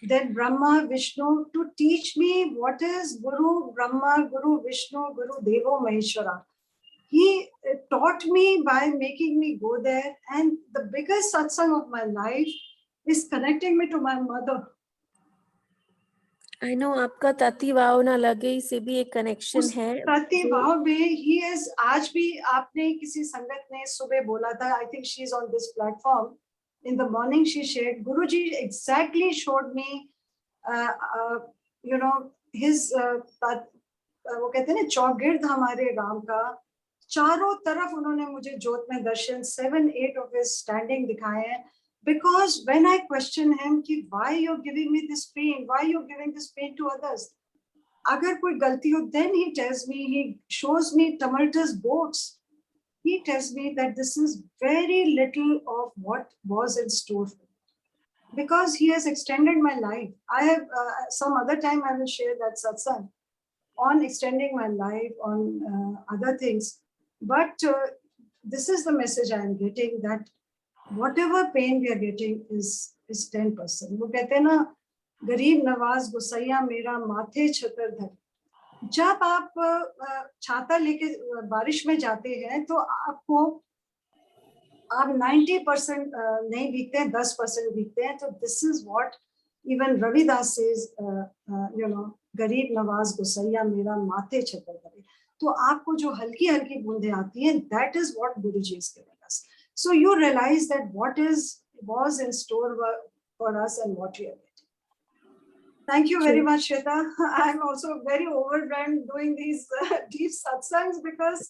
Then Brahma, Vishnu, to teach me what is Guru Brahma, Guru Vishnu, Guru Devo Maheshwara. He taught me by making me go there, and the biggest satsang of my life is connecting me to my mother.
I know आपका तति वाव ना लगे से भी एक connection है।
तति वाव में he is, आज भी आपने किसी संगत ने सुबह बोला था, I think she is on this platform. In the morning she shared, Guruji exactly showed me, you know, his वो कहते हैं ना चौगिर्द हमारे राम का, चारों तरफ उन्होंने मुझे ज्योत में दर्शन 7-8 of his standing दिखाए हैं। Because when I question him कि why you're giving me this pain, why you're giving this pain to others, अगर कोई गलती हो, then he tells me, he shows me tumultuous boats. He tells me that this is very little of what was in store for me, because he has extended my life. I have some other time I will share that satsang on extending my life, on other things. But this is the message I am getting, that whatever pain we are getting is 10%. वो कहते हैं ना, गरीब नवाज गुसैया मेरा माथे छतर धर। जब आप छाता लेके बारिश में जाते हैं तो आपको आप 90% नहीं भीगते हैं, 10% भीगते हैं। तो this is what even Ravidas says, you know, गरीब नवाज गुसैया मेरा माथे छतर धरे। तो आपको जो हल्की हल्की बूंदें आती हैं, that is what Guruji is giving us. So you realise that what was in store for us and what we are getting. Thank you very much, Shweta. I'm also very overwhelmed doing these deep satsangs, because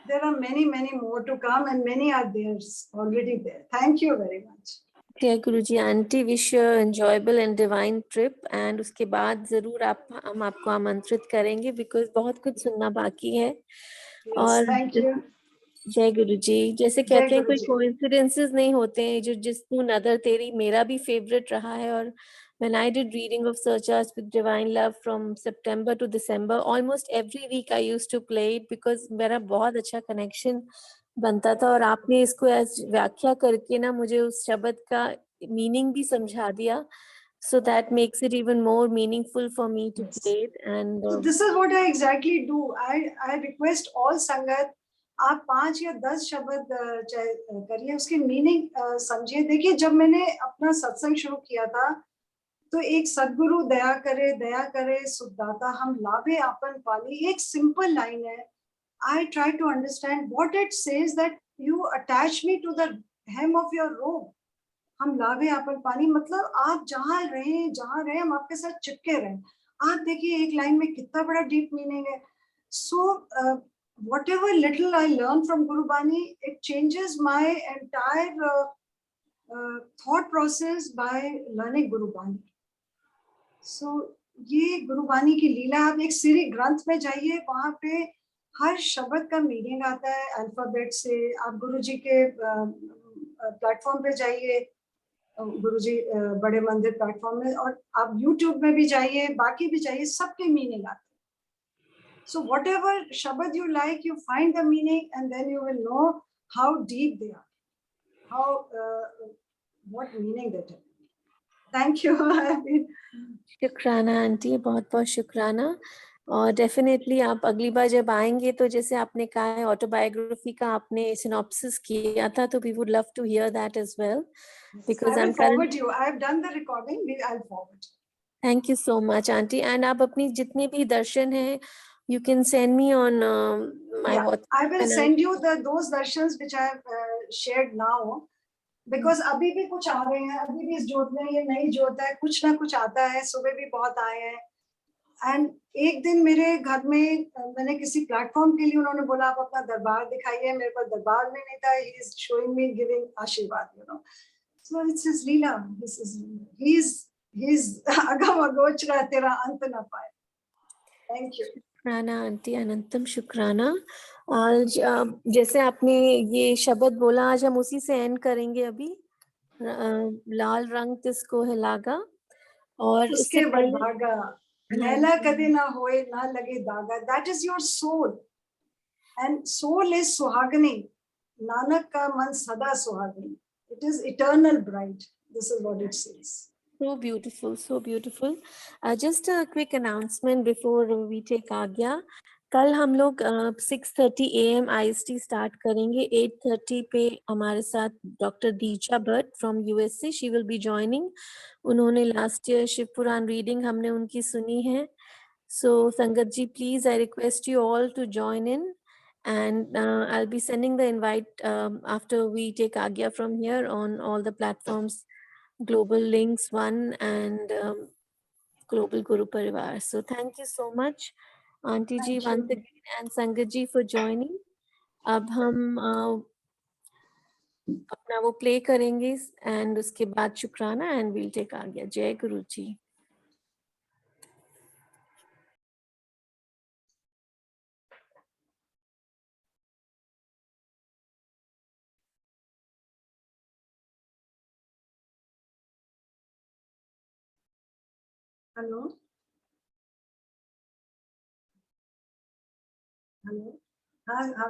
there are many more to come, and many are there already there. Thank you very much.
Jai Guru ji auntie, wish you enjoyable and divine trip, and उसके बाद जरूर हम आपको आमंत्रित करेंगे, because बहुत कुछ सुनना बाकी है।
Yes,
और
thank you.
जय गुरु जी। जैसे
जय
कहते हैं कोई
गुरुजी।
कोइंसिडेंसेस नहीं होते हैं, जो जिस तू नदर तेरी मेरा भी फेवरेट रहा है। और when I did reading of Searchers with Divine Love from September to December, almost every week I used to play it, because मेरा बहुत अच्छा कनेक्शन बनता था। और आपने इसको व्याख्या करके ना मुझे उस शब्द का मीनिंग भी समझा दिया, so that makes it even more meaningful for me to
Yes.
play it. And
So this is what I exactly do. I request all संगत, आप 5 या 10 शब्द करिए, उसकी मीनिंग समझिए। देखिए, जब मैंने अपना सत्संग शुरू किया था, तो एक सदगुरु दया करे सुखदाता हम लाभे आपन पाली, एक सिंपल लाइन है। I try to understand what it says, that you attach me to the hem of your robe. हम लाभे आपन पानी, मतलब आप जहाँ रहे हम आपके साथ चिपके रहे। आप देखिए एक लाइन में कितना बड़ा डीप मीनिंग है। सो whatever little I learn from Guru Bani, it changes my entire thought process by learning Guru Bani. So ये गुरु बानी की लीला, आप एक सिरी ग्रंथ में जाइए, वहां पे हर शब्द का मीनिंग आता है अल्फाबेट से. आप गुरुजी के प्लेटफॉर्म पे जाइए, गुरुजी बड़े मंदिर प्लेटफॉर्म में, और आप यूट्यूब में भी जाइए, बाकी भी जाइए, सबके मीनिंग आते हैं. So whatever shabad you like, you find the meaning, and then you will know how deep they are, how what meaning they have. Thank you.
शुक्राना आंटी, बहुत बहुत शुक्राना. और डेफिनेटली आप अगली बार जब आएंगे तो जैसे आपने कहा है ऑटोबायोग्राफी का आपने सिनॉप्सिस किया था, तो we would love to hear that as well, because I am
forward you. I have done the recording. I'll forward.
Thank you so much aunty. And आप अपनी जितने भी दर्शन हैं, you can send me on my WhatsApp.
I will send you those darshans which I have shared now, because अभी भी कुछ आ रहे हैं, अभी भी इस जोत में ये नई जोत है, कुछ ना कुछ आता है. सुबह भी बहुत आए हैं. एंड एक दिन मेरे घर में मैंने किसी प्लेटफॉर्म के लिए, उन्होंने बोला आप अपना दरबार दिखाइए. मेरे पास दरबार में नहीं था. He is showing me, giving aashirwad, you know. So it's his leela. This is he is agam agochar, तेरा अंत न पाए. थैंक यू
शुक्राना आंटी, अनंतम शुक्राना. आज जैसे आपने ये शब्द बोला, आज हम उसी से एंड करेंगे अभी. लाल रंग तिसको है लागा, और
उसके भागा लैला कदे ना होए ना लगे दागा. That is your soul, and soul is सुहागनी. नानक का मन सदा सुहागनी. It is eternal bride. This is what it says.
So beautiful, so beautiful. Just a quick announcement before we take आज्ञा. कल हम लोग 6:30 AM IST स्टार्ट करेंगे. 8:30 पे हमारे साथ doctor Diksha Bhatt from USA, she will be joining. उन्होंने last year Shiv Puran reading हमने उनकी सुनी है. So Sangat ji, please I request you all to join in, and I'll be sending the invite after we take Agya from here on all the platforms, Global Links One and Global Guru Parivar. So thank you so much, Auntie ji, once again, and Sangat ji for joining. अब हम अपना वो play करेंगे and उसके बाद शुक्राना and we'll take Agya. जय गुरु जी.
Hello hello. हाँ हाँ.